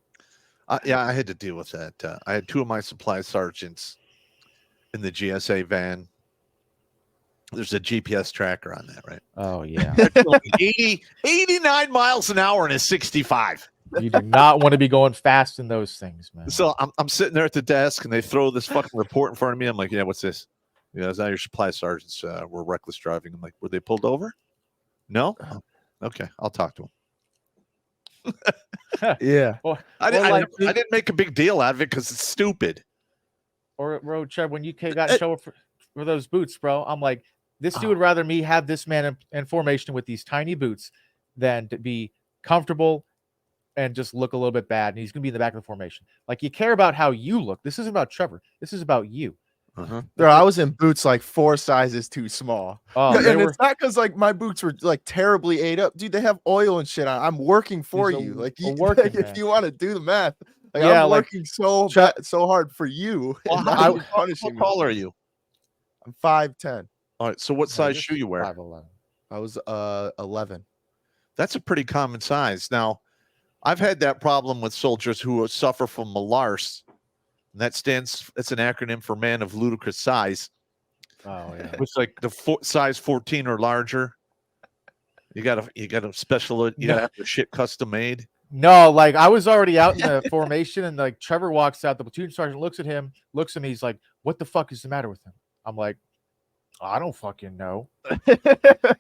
Yeah, I had to deal with that. I had 2 of my supply sergeants in the GSA van. There's a GPS tracker on that, right? Oh, yeah. 89 miles an hour in a 65. You do not want to be going fast in those things, man. So I'm sitting there at the desk, and they throw this fucking report in front of me. I'm like, yeah, what's this? Yeah, it's not your supply sergeants were reckless driving. I'm like, were they pulled over? No? Oh, okay, I'll talk to them. Yeah. I didn't make a big deal out of it because it's stupid. Or road Trev, when you got in trouble for those boots, bro, I'm like, this dude would rather me have this man in formation with these tiny boots than to be comfortable and just look a little bit bad. And he's going to be in the back of the formation. Like, you care about how you look. This isn't about Trevor. This is about you. Bro, I was in boots like 4 sizes too small. Oh, and it's not because like my boots were like terribly ate up, dude. They have oil and shit on. I'm working for you. If you want to do the math, I'm working so hard for you. Well, how tall are you? I'm 5'10". All right. So what size shoe you wear? 5'11". I was 11. That's a pretty common size. Now, I've had that problem with soldiers who suffer from MLARS. And that's an acronym for man of ludicrous size. Oh yeah. Which like the size 14 or larger. You got a special. You got to have the shit custom made. No, like I was already out in the formation, and like Trevor walks out. The platoon sergeant looks at him, looks at me. He's like, "What the fuck is the matter with him?" I'm like, "I don't fucking know."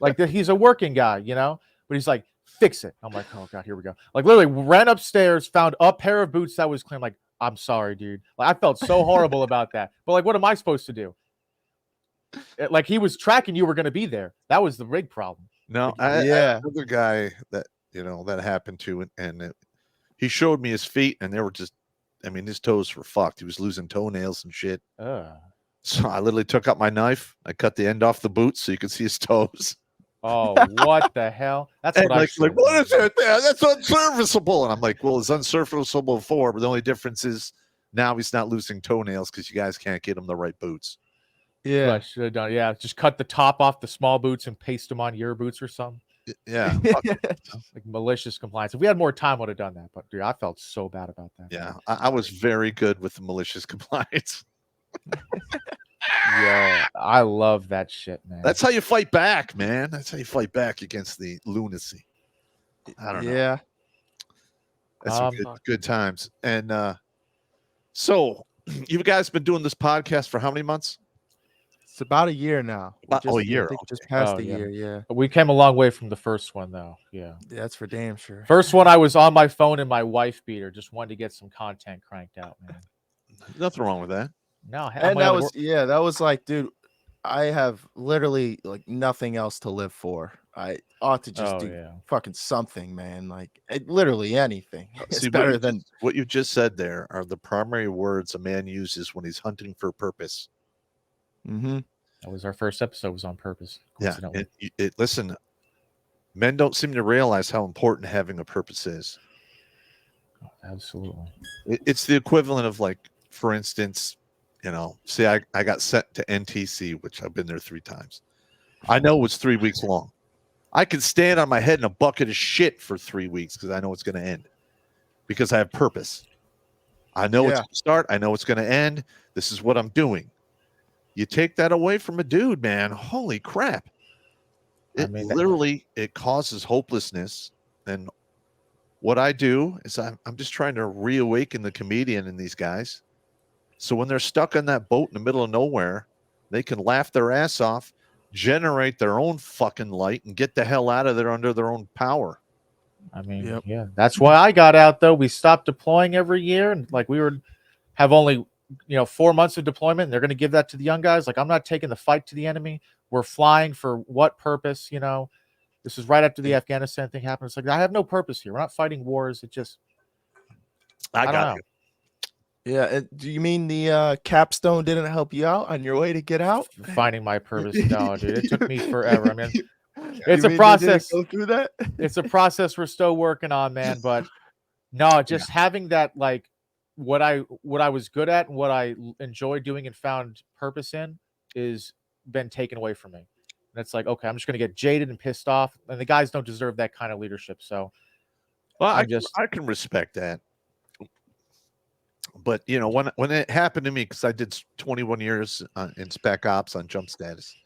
Like he's a working guy, you know. But he's like, "Fix it." I'm like, "Oh god, here we go." Like literally ran upstairs, found a pair of boots that was clean. Like, I'm sorry, dude. Like I felt so horrible about that. But like, what am I supposed to do? Like he was tracking you were going to be there. That was the big problem. No, Yeah. another guy that that happened to, he showed me his feet, and they were just, I mean, his toes were fucked. He was losing toenails and shit. So I literally took out my knife. I cut the end off the boot so you could see his toes. Oh, what the hell? That's And what like what is it there? That's unserviceable. And I'm like, well, it's unserviceable before, but the only difference is now he's not losing toenails because you guys can't get him the right boots. Yeah, I should have done. Yeah, just cut the top off the small boots and paste them on your boots or something. Yeah, like malicious compliance. If we had more time, I would have done that. But dude, I felt so bad about that. Yeah, I was very good with the malicious compliance. Yeah, I love that shit, man. That's how you fight back, man. That's how you fight back against the lunacy. I don't know. Yeah. That's some good times. And so you guys been doing this podcast for how many months? It's about a year now. A year. I think just past a year, yeah. We came a long way from the first one, though. Yeah. That's for damn sure. First one, I was on my phone and my wife beater. Just wanted to get some content cranked out, man. Nothing wrong with that. No, and that was that was like, dude, I have literally like nothing else to live for. I ought to just do fucking something, man. Like literally anything. It's better than what you just said. There are the primary words a man uses when he's hunting for purpose. Mm-hmm. That was our first episode. Was on purpose. Yeah. Listen, men don't seem to realize how important having a purpose is. Oh, absolutely. It's the equivalent of, like, for instance, see, I got sent to NTC, which I've been there 3 times. I know it's 3 weeks long. I can stand on my head in a bucket of shit for 3 weeks because I know it's going to end. Because I have purpose. I know it's going to start. I know it's going to end. This is what I'm doing. You take that away from a dude, man. Holy crap. It causes hopelessness. And what I do is I'm just trying to reawaken the comedian in these guys. So when they're stuck on that boat in the middle of nowhere, they can laugh their ass off, generate their own fucking light, and get the hell out of there under their own power. I mean, yeah, that's why I got out, though. We stopped deploying every year, and like we have only 4 months of deployment, and they're going to give that to the young guys. Like, I'm not taking the fight to the enemy. We're flying for what purpose? This is right after the Afghanistan thing happened. It's like, I have no purpose here. We're not fighting wars. It just, I don't know. Yeah. Do you mean the capstone didn't help you out on your way to get out? Finding my purpose? No, dude. It took me forever. I mean, it's a process. Go through that. It's a process we're still working on, man. But no, just having that, like, what I was good at and what I enjoy doing and found purpose in is been taken away from me. And it's like, okay, I'm just going to get jaded and pissed off, and the guys don't deserve that kind of leadership. So, well, I can respect that. But when it happened to me, because I did 21 years in Spec Ops on jump status,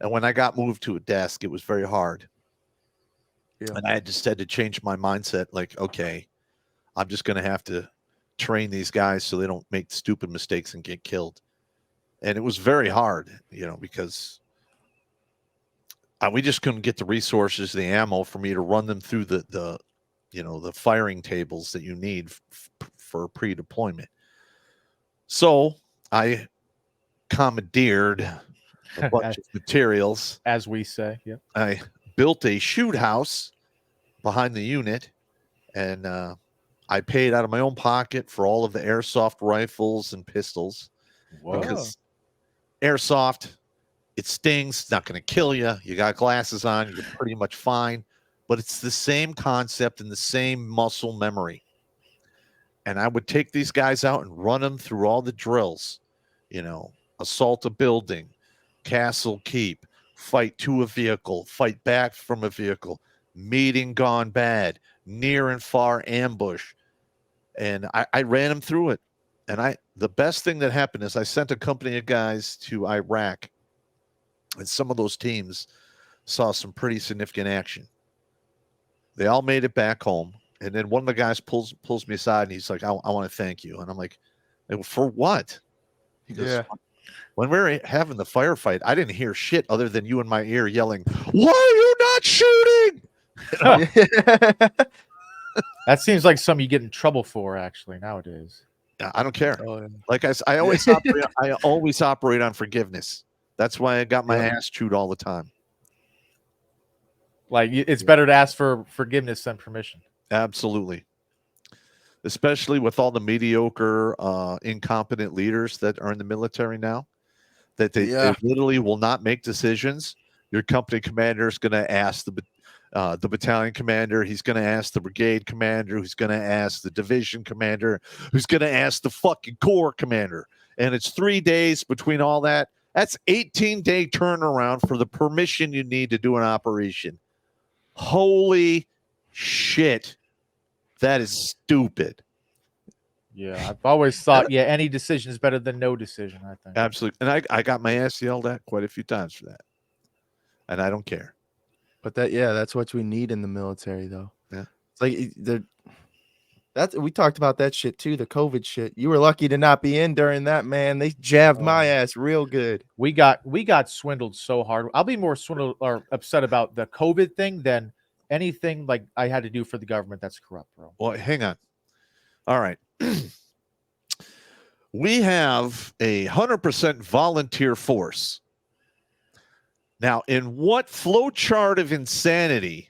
and when I got moved to a desk, it was very hard. Yeah. And I just had to change my mindset. Like, okay, I'm just going to have to train these guys so they don't make stupid mistakes and get killed. And it was very hard, because we just couldn't get the resources, the ammo for me to run them through the firing tables that you need for pre-deployment. So I commandeered a bunch of materials, as we say. Yeah, I built a shoot house behind the unit, and I paid out of my own pocket for all of the airsoft rifles and pistols. Whoa. Because airsoft, it stings. It's not going to kill you. You got glasses on. You're pretty much fine. But it's the same concept and the same muscle memory. And I would take these guys out and run them through all the drills. Assault a building, castle keep, fight to a vehicle, fight back from a vehicle, meeting gone bad, near and far ambush. And I ran them through it. And the best thing that happened is I sent a company of guys to Iraq. And some of those teams saw some pretty significant action. They all made it back home. And then one of the guys pulls me aside and he's like, I want to thank you. And I'm like, for what? He goes, Yeah. when we were having the firefight, I didn't hear shit other than you in my ear yelling, why are you not shooting? That seems like something you get in trouble for, actually, nowadays. I don't care. Oh, yeah. Like I always operate on forgiveness. That's why I got my ass chewed all the time. Like, it's better to ask for forgiveness than permission. Absolutely. Especially with all the mediocre, incompetent leaders that are in the military now, that they literally will not make decisions. Your company commander is going to ask the battalion commander. He's going to ask the brigade commander, who's going to ask the division commander, who's going to ask the fucking corps commander. And it's 3 days between all that. That's 18-day turnaround for the permission you need to do an operation. Holy shit. That is stupid. Yeah, I've always thought, any decision is better than no decision, I think. Absolutely. And I got my ass yelled at quite a few times for that. And I don't care. But that's what we need in the military, though. Yeah. It's like we talked about that shit too, the COVID shit. You were lucky to not be in during that, man. They jabbed my ass real good. We got swindled so hard. I'll be more swindled or upset about the COVID thing than anything like I had to do for the government that's corrupt, bro. Well, hang on. All right. We have 100% volunteer force. Now, in what flowchart of insanity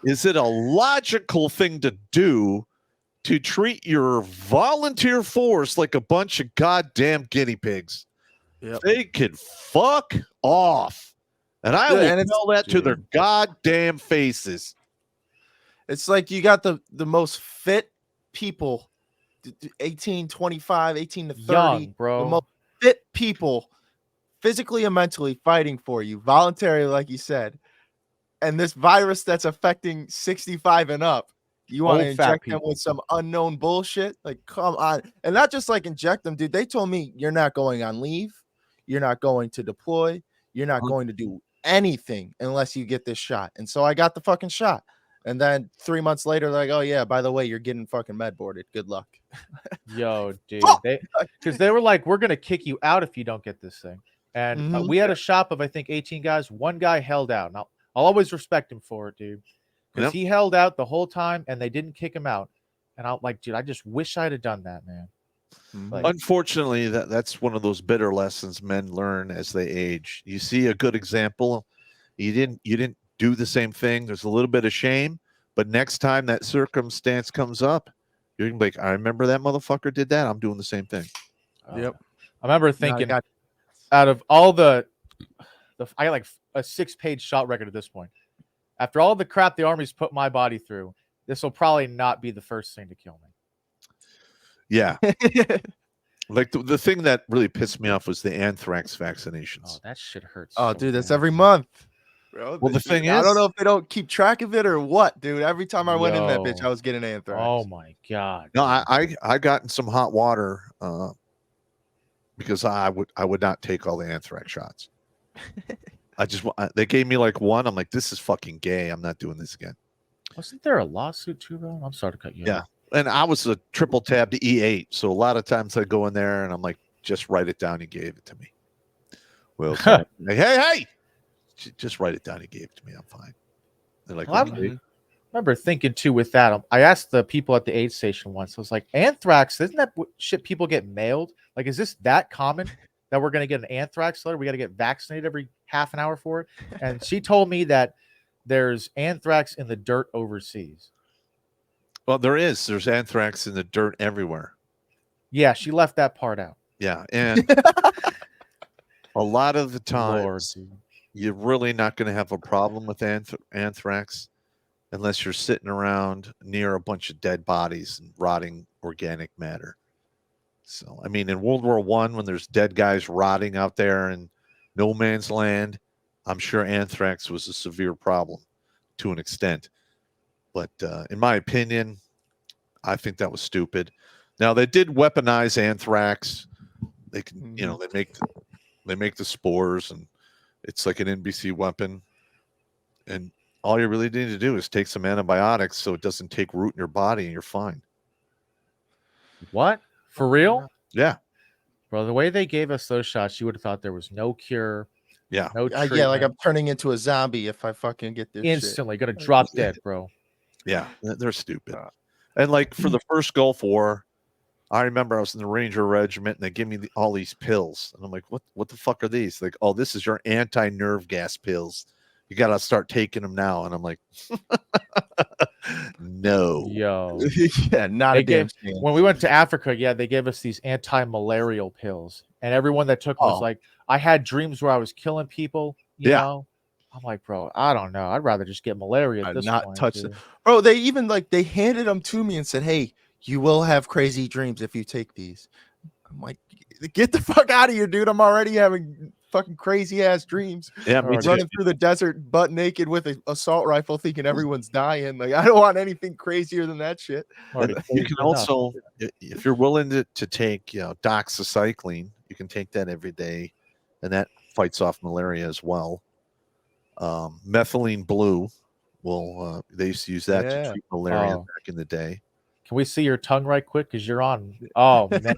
is it a logical thing to do to treat your volunteer force like a bunch of goddamn guinea pigs? Yep. They could fuck off. And I will tell that to their goddamn faces. It's like you got the most fit people, 18, 25, 18 to 30. Young, bro. The most fit people, physically and mentally fighting for you, voluntarily, like you said. And this virus that's affecting 65 and up, you want to inject them with some unknown bullshit? Like, come on. And not just like inject them, dude. They told me you're not going on leave. You're not going to deploy. You're not going to do anything unless you get this shot. And so I got the fucking shot. And then 3 months later, they're like, oh, yeah, by the way, you're getting fucking med boarded. Good luck. Yo, dude. Because they were like, we're going to kick you out if you don't get this thing. And we had a shop of, I think, 18 guys. One guy held out. Now, I'll always respect him for it, dude. Because he held out the whole time and they didn't kick him out. And I'm like, dude, I just wish I'd have done that, man. Like, unfortunately, that's one of those bitter lessons men learn as they age. You see a good example. You didn't do the same thing. There's a little bit of shame. But next time that circumstance comes up, you're going to be like, I remember that motherfucker did that. I'm doing the same thing. Yep. I remember thinking, out of all I got like a 6-page shot record at this point. After all the crap the Army's put my body through, this will probably not be the first thing to kill me. Yeah. Like the thing that really pissed me off was the anthrax vaccinations. Oh, that shit hurts. Oh, dude, that's every month. Bro, well, the thing is, I don't know if they don't keep track of it or what, dude. Every time I went in that bitch, I was getting anthrax. Oh my god. No, I got in some hot water because I would not take all the anthrax shots. They gave me like one. I'm like, this is fucking gay. I'm not doing this again. Wasn't there a lawsuit too, bro? I'm sorry to cut you off. And I was a triple tab to E8. So a lot of times I go in there and I'm like, just write it down. He gave it to me. Well, hey, just write it down. He gave it to me. I'm fine. They're like, okay. I remember thinking too with that. I asked the people at the aid station once. I was like, anthrax, isn't that shit people get mailed? Like, is this that common that we're going to get an anthrax letter? We got to get vaccinated every half an hour for it. And she told me that there's anthrax in the dirt overseas. Well, there's anthrax in the dirt everywhere. Yeah, she left that part out. Yeah, and a lot of the times you're really not going to have a problem with anthrax unless you're sitting around near a bunch of dead bodies and rotting organic matter. So, I mean, in World War I, when there's dead guys rotting out there in no man's land, I'm sure anthrax was a severe problem to an extent. But in my opinion, I think that was stupid. Now, they did weaponize anthrax. They can, they make the spores, and it's like an NBC weapon. And all you really need to do is take some antibiotics so it doesn't take root in your body, and you're fine. What? For real? Yeah, Bro, the way they gave us those shots, you would have thought there was no cure, yeah. no treatment. Yeah, like I'm turning into a zombie if I fucking get this instantly gonna drop dead, bro. Yeah, they're stupid. And like for the first Gulf War, I remember I was in the Ranger Regiment and they give me all these pills. And I'm like, what the fuck are these? Like, oh, this is your anti-nerve gas pills. You got to start taking them now. And I'm like, no. Yo. Yeah, not They a damn gave, chance. when we went to Africa, yeah, they gave us these anti-malarial pills. And everyone that took was Oh. like, I had dreams where I was killing people, you know? I'm like, bro, I don't know. I'd rather just get malaria at this not point. touch dude. it. Bro, they even like they handed them to me and said, "Hey, you will have crazy dreams if you take these." I'm like, get the fuck out of here, dude. I'm already having fucking crazy ass dreams. Yeah, me too. Running through the desert butt naked with an assault rifle thinking everyone's dying. Like, I don't want anything crazier than that shit. Already You crazy can enough. also, if you're willing to take, doxycycline, you can take that every day, and that fights off malaria as well. Methylene blue will, they used to use that to Yeah. treat malaria Oh. back in the day. Can we see your tongue right quick? Because you're on. Oh, man.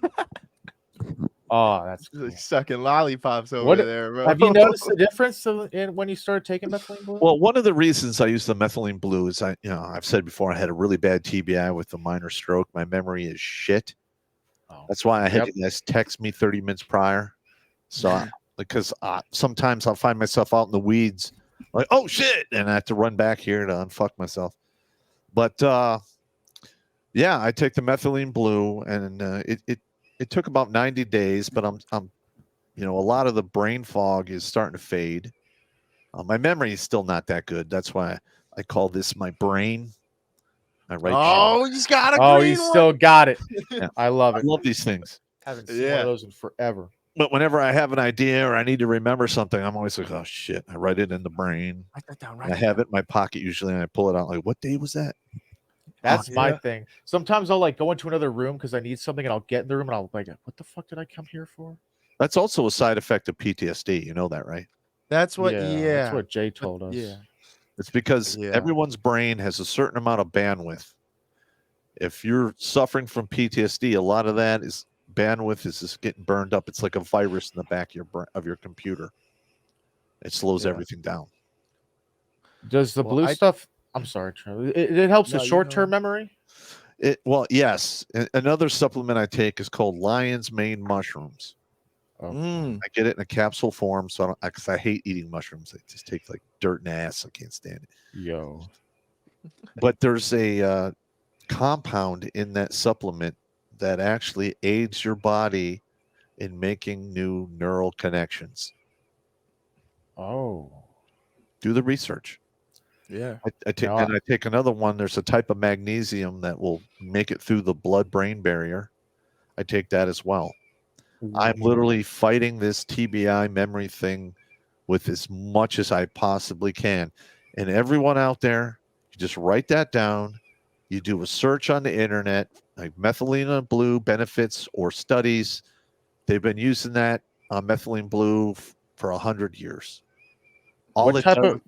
Oh, that's cool. Like sucking lollipops over What- there, bro. Have you noticed the difference when you started taking methylene blue? Well, one of the reasons I use the methylene blue is I've said before, I had a really bad TBI with a minor stroke. My memory is shit. Oh, That's why I had yep. you guys text me 30 minutes prior. So because sometimes I'll find myself out in the weeds, like, oh shit, and I have to run back here to unfuck myself. But yeah, I take the methylene blue, and it took about 90 days, but I'm a lot of the brain fog is starting to fade. My memory is still not that good. That's why I call this my brain. I write. Oh, he's got a Oh, green you one. still got it. Yeah. I love I it. love these things. Haven't seen one Yeah. of those in forever. But whenever I have an idea or I need to remember something, I'm always like, oh shit, I write it in the brain. Write that down. I have it in my pocket usually, and I pull it out like, what day was that? That's my yeah. thing. Sometimes I'll like go into another room because I need something, and I'll get in the room and I'll like, what the fuck did I come here for? That's also a side effect of PTSD. You know that, right? That's what. Yeah, Yeah. that's what Jay told us. Yeah. It's because Yeah. everyone's brain has a certain amount of bandwidth. If you're suffering from PTSD, a lot of that is bandwidth is just getting burned up. It's like a virus in the back of your computer. It slows Yeah. everything down. Does the Well, blue I- stuff? I'm sorry, Trevor. It helps No, with you short-term know. memory. Well, yes. Another supplement I take is called lion's mane mushrooms. Mm. I get it in a capsule form, so because I hate eating mushrooms. They just take like dirt and ass. I can't stand it. Yo, But there's a compound in that supplement that actually aids your body in making new neural connections. oh, Do the research. Yeah. I take No, and I take another one. There's a type of magnesium that will make it through the blood-brain barrier. I take that as well. I'm literally fighting this TBI memory thing with as much as I possibly can. And everyone out there, you just write that down. You do a search on the internet, like methylene blue benefits or studies. They've been using that methylene blue for 100 years. All What it type does of?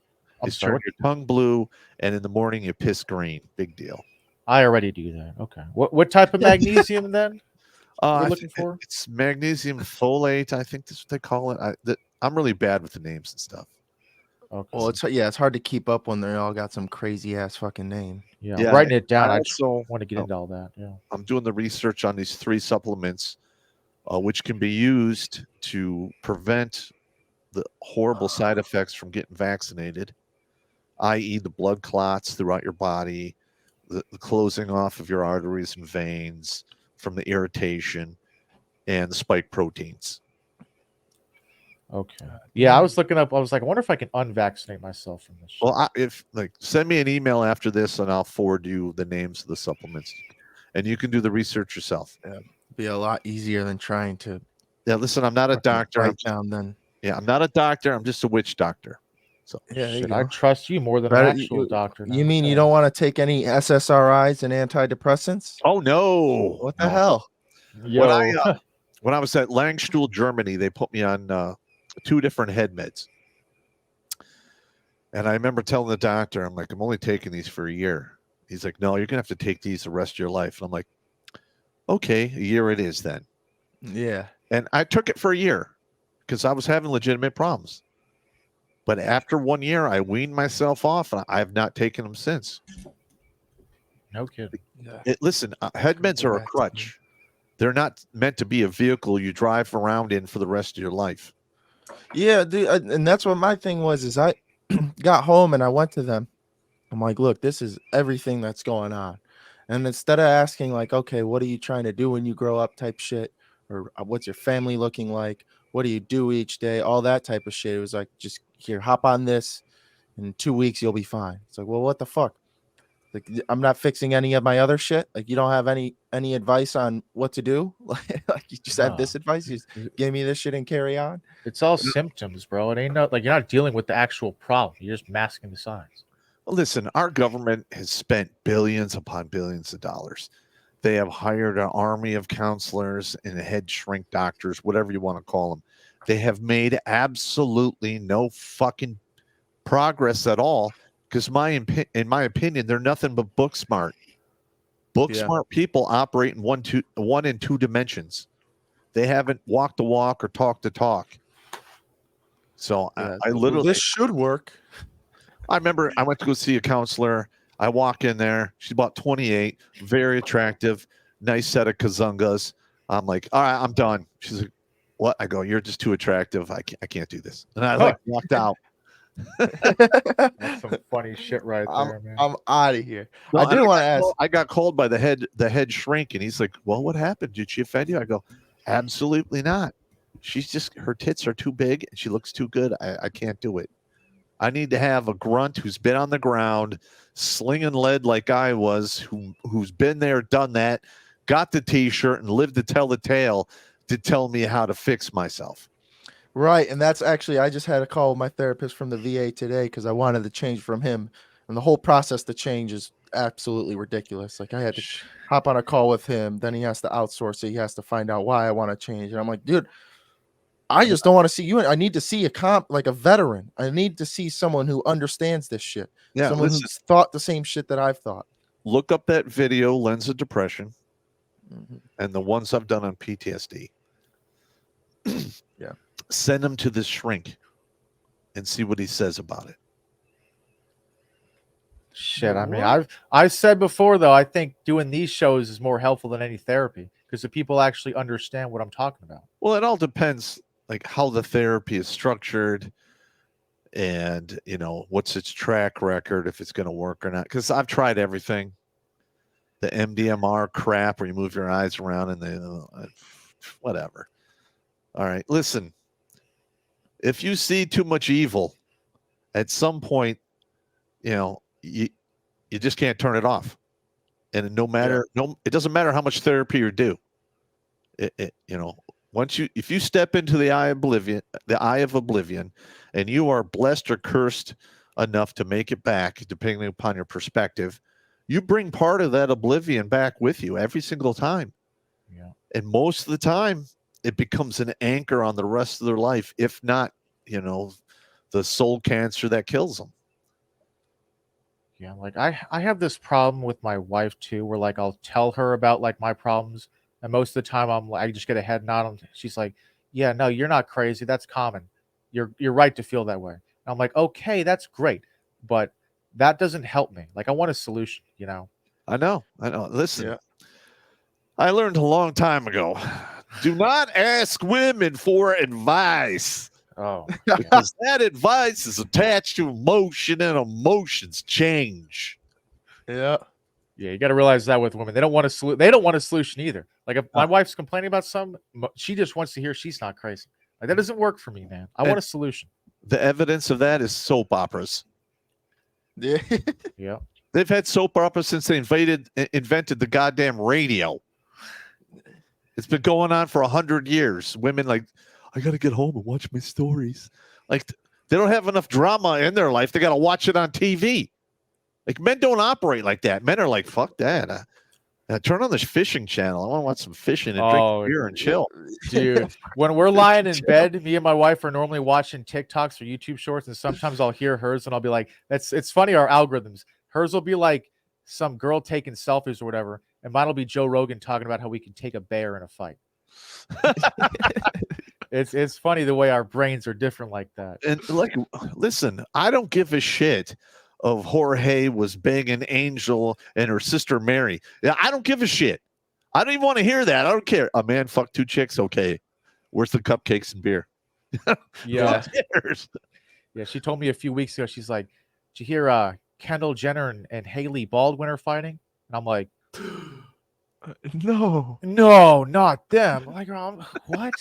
I'm is sorry. turn your tongue blue, and in the morning you piss green. Big deal. I already do that. Okay. What type of magnesium then? We're I looking think for? it's magnesium folate. I think that's what they call it. I'm really bad with the names and stuff. Okay. Well, it's hard to keep up when they all got some crazy ass fucking name. yeah, yeah, I'm writing it down. I also want to get into all that. Yeah. I'm doing the research on these 3 supplements, which can be used to prevent the horrible side effects from getting vaccinated, i.e., the blood clots throughout your body, the closing off of your arteries and veins from the irritation, and the spike proteins. Okay. Yeah, I was looking up. I was like, I wonder if I can unvaccinate myself from this. Shit. Well, send me an email after this, and I'll forward you the names of the supplements, and you can do the research yourself. Be a lot easier than trying to Yeah, listen, I'm not a fucking doctor. write down then. Yeah, I'm not a doctor. I'm just a witch doctor. So Yeah, there you Shit, go. I trust you more than Better- an actual doctor. You now. mean you Okay. don't want to take any SSRIs and antidepressants? oh no, What the No. hell? Yo, When I was at Langstuhl, Germany, they put me on 2 different head meds. And I remember telling the doctor, I'm like, I'm only taking these for a year. He's like, no, you're gonna have to take these the rest of your life. And I'm like, okay, a year it is then. Yeah. And I took it for a year because I was having legitimate problems. But after 1 year, I weaned myself off, and I have not taken them since. No kidding. Yeah. Listen, head meds Go are a back to crutch. They're not meant to be a vehicle you drive around in for the rest of your life. Yeah, dude, and that's what my thing was. Is I got home and I went to them. I'm like, look, this is everything that's going on. And instead of asking, like, okay, what are you trying to do when you grow up type shit? Or what's your family looking like? What do you do each day? All that type of shit. It was like, just here, hop on this. In 2 weeks, you'll be fine. It's like, well, what the fuck? Like, I'm not fixing any of my other shit. Like, you don't have any advice on what to do? Like you just have No. this advice? You just give me this shit and carry on? It's all symptoms, bro. It ain't not like you're not dealing with the actual problem. You're just masking the signs. Well, listen, our government has spent billions upon billions of dollars. They have hired an army of counselors and head shrink doctors, whatever you want to call them. They have made absolutely no fucking progress at all because in my opinion, they're nothing but book smart. Book smart people operate in one and two dimensions. They haven't walked the walk or talked the talk. So Yeah. I Well, literally, this should work. I remember I went to go see a counselor. I walk in there. She's about 28, very attractive, nice set of kazungas. I'm like, all right, I'm done. She's like, what? I go, you're just too attractive. I can't do this. And I like walked out. That's some funny shit right there, man. I'm out of here. No, I did want to ask. I got called by the head shrink, and he's like, well, what happened? Did she offend you? I go, absolutely not. She's just, her tits are too big and she looks too good. I can't do it. I need to have a grunt who's been on the ground, slinging lead like I was, who's been there, done that, got the T-shirt, and lived to tell the tale to tell me how to fix myself. Right, and that's actually, I just had a call with my therapist from the VA today because I wanted to change from him, and the whole process to change is absolutely ridiculous. Like I had to hop on a call with him, then he has to outsource it. He has to find out why I want to change, and I'm like, dude, I just don't want to see you. I need to see like a veteran. I need to see someone who understands this shit. Yeah, someone who's thought the same shit that I've thought. Look up that video, Lens of Depression, and the ones I've done on PTSD. Yeah. Send him to this shrink and see what he says about it. Shit, I mean, I've said before though, I think doing these shows is more helpful than any therapy because the people actually understand what I'm talking about. Well, it all depends, like how the therapy is structured, and what's its track record, if it's going to work or not. Because I've tried everything, the MDMR crap where you move your eyes around and whatever. All right, listen. If you see too much evil, at some point, you just can't turn it off. And it doesn't matter how much therapy you do. If you step into the eye of oblivion, and you are blessed or cursed enough to make it back, depending upon your perspective, you bring part of that oblivion back with you every single time. Yeah. And most of the time, it becomes an anchor on the rest of their life, if not, the soul cancer that kills them. Yeah, like I have this problem with my wife too, where like I'll tell her about like my problems, and most of the time I just get a head nod. She's like, "Yeah, no, you're not crazy. That's common. You're right to feel that way." And I'm like, "Okay, that's great, but that doesn't help me. Like I want a solution, I know. Listen, I learned a long time ago. Do not ask women for advice. Oh, because that advice is attached to emotion, and emotions change. Yeah. Yeah, you got to realize that with women, they don't want a they don't want a solution either. Like if my wife's complaining about something, she just wants to hear she's not crazy. Like that doesn't work for me, man. I want a solution. The evidence of that is soap operas. Yeah. Yeah. They've had soap operas since they invented the goddamn radio. It's been going on for 100 years. Women like, I got to get home and watch my stories. Like they don't have enough drama in their life. They got to watch it on TV. Like men don't operate like that. Men are like, fuck that. Turn on this fishing channel. I want to watch some fishing and drink Oh, beer and chill. dude, when we're lying in bed, me and my wife are normally watching TikToks or YouTube shorts, and sometimes I'll hear hers and I'll be like, it's funny, our algorithms. Hers will be like some girl taking selfies or whatever, and mine will be Joe Rogan talking about how we can take a bear in a fight. It's funny the way our brains are different like that. And like, listen, I don't give a shit of Jorge was banging Angel and her sister Mary. Yeah, I don't give a shit. I don't even want to hear that. I don't care. A man fucked 2 chicks. Okay. Where's the cupcakes and beer? Yeah. Who cares? Yeah, she told me a few weeks ago, she's like, did you hear Kendall Jenner and Haley Baldwin are fighting? And I'm like, No. no, not them. Like, what?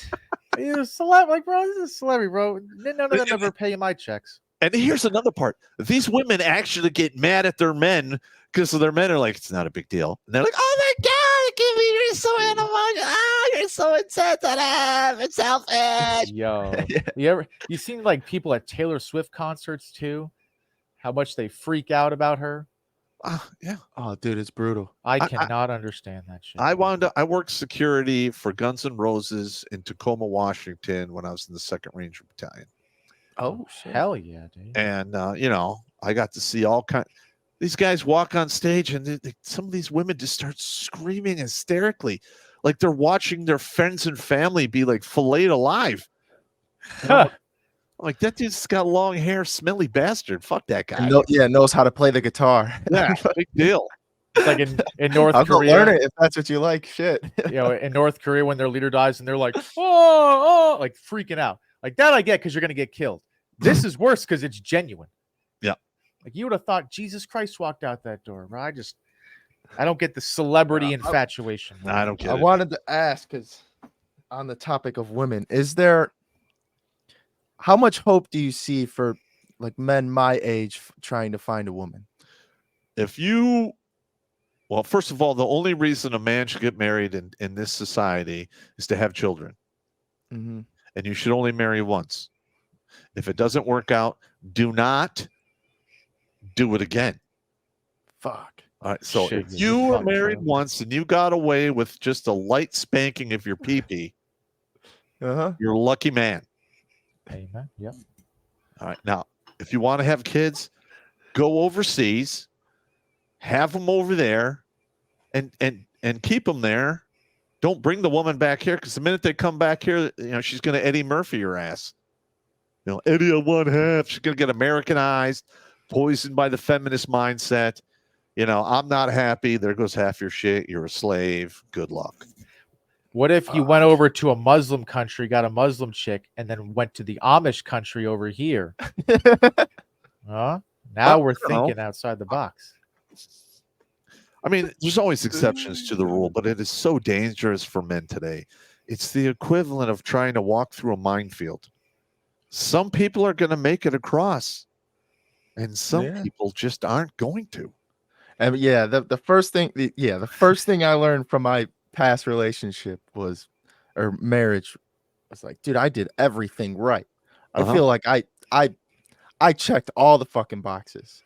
You're a celeb, like, bro, this is a celebrity, bro. None of them ever pay my checks. And here's another part. These women actually get mad at their men because their men are like, it's not a big deal. And they're like, oh my God, give me, you're so animal. Oh, you're so insensitive. It's selfish. Yo, Yeah. you seen like people at Taylor Swift concerts too? How much they freak out about her? Yeah. Oh, dude, it's brutal. I cannot understand that shit. I worked security for Guns N' Roses in Tacoma, Washington when I was in the 2nd Ranger Battalion. Oh, shit. Hell yeah, dude. And I got to see all kind. These guys walk on stage, and some of these women just start screaming hysterically, like they're watching their friends and family be like filleted alive. Huh. Like, that dude's got long hair, smelly bastard. Fuck that guy. Knows how to play the guitar. Yeah, big deal. It's like in North I'll go Korea. learn it if that's what you like. Shit. In North Korea, when their leader dies and they're like, oh, like freaking out. Like that I get because you're gonna get killed. This is worse because it's genuine. Yeah. Like you would have thought Jesus Christ walked out that door, bro. I don't get the celebrity infatuation. I don't get I it. wanted to ask, because on the topic of women, how much hope do you see for like men my age trying to find a woman? Well, first of all, the only reason a man should get married in this society is to have children. Mm-hmm. And you should only marry once. If it doesn't work out, do not do it again. Fuck. All right. So Shit, if yeah, you you were fucked, married bro. once and you got away with just a light spanking of your pee-pee, Uh-huh. you're a lucky man. Amen. Yep. All right. Now, if you want to have kids, go overseas, have them over there, and keep them there. Don't bring the woman back here, because the minute they come back here, she's going to Eddie Murphy your ass. Eddie on one half. She's going to get Americanized, poisoned by the feminist mindset. I'm not happy. There goes half your shit. You're a slave. Good luck. What if you went over to a Muslim country, got a Muslim chick, and then went to the Amish country over here? Huh? Now we're thinking outside the box. I mean, there's always exceptions to the rule, but it is so dangerous for men today. It's the equivalent of trying to walk through a minefield. Some people are going to make it across, and some people just aren't going to. And yeah, the first thing I learned from my past relationship or marriage was like, dude, I did everything right. I feel like I checked all the fucking boxes.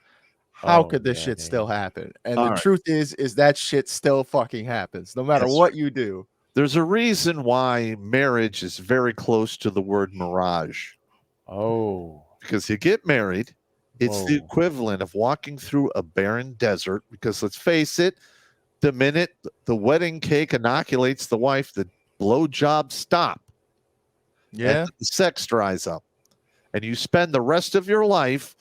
How could this shit still happen? And the truth is that shit still fucking happens, no matter what you do. There's a reason why marriage is very close to the word mirage. Oh. Because you get married, it's the equivalent of walking through a barren desert, because let's face it, the minute the wedding cake inoculates the wife, the blowjobs stop. Yeah. And the sex dries up. And you spend the rest of your life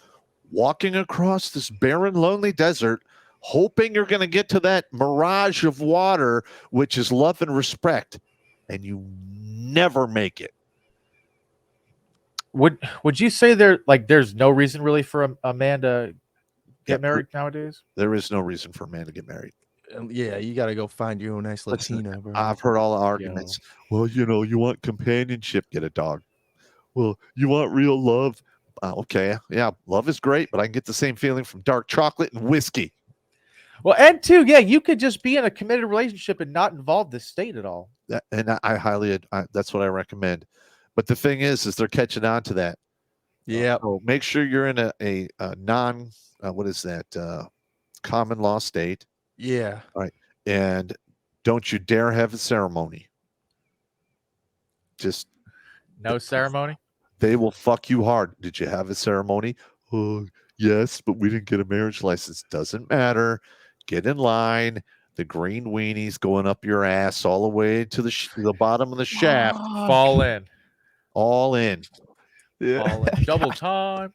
walking across this barren, lonely desert, hoping you're going to get to that mirage of water, which is love and respect. And you never make it. Would you say there's no reason really for a man to get married nowadays? There is no reason for a man to get married. Yeah, you got to go find your own nice Latina, bro. I've heard all the arguments. Well, you want companionship, get a dog. Well, you want real love. Okay, yeah, love is great, but I can get the same feeling from dark chocolate and whiskey. Well, and two, you could just be in a committed relationship and not involve the state at all. That's what I recommend. But the thing is they're catching on to that. Yeah. So make sure you're in a non, common law state. Yeah. All right. And don't you dare have a ceremony. Just No ceremony. they will fuck you hard. Did you have a ceremony? Oh, yes, but we didn't get a marriage license. Doesn't matter. Get in line. The green weenies going up your ass all the way to the bottom of the shaft. Fall in. All in. Yeah. Fall in. Double time.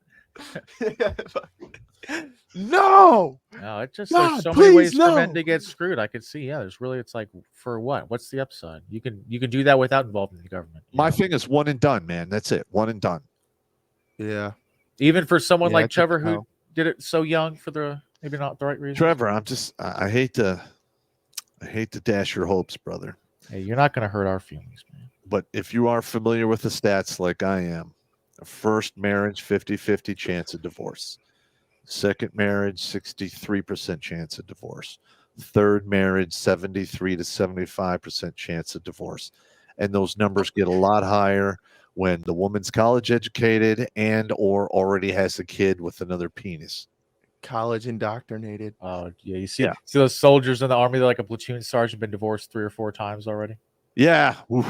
No. No, it just God, there's so many ways please, for men no. to get screwed. I could see. Yeah, there's really. It's like for what? What's the upside? You can do that without involving the government. My thing is one and done, man. That's it. One and done. Yeah. Even for someone Yeah, like I think Trevor who so. did it so young for the maybe not the right reason. Trevor, I hate to dash your hopes, brother. Hey, you're not going to hurt our feelings, man. But if you are familiar with the stats like I am, a first marriage, 50-50 chance of divorce. Second marriage, 63% chance of divorce. Third marriage, 73 to 75% chance of divorce. And those numbers get a lot higher when the woman's college educated and or already has a kid with another penis. College indoctrinated. Oh, yeah. You see those soldiers in the army, they're like a platoon sergeant, been divorced 3 or 4 times already. Yeah. Oof.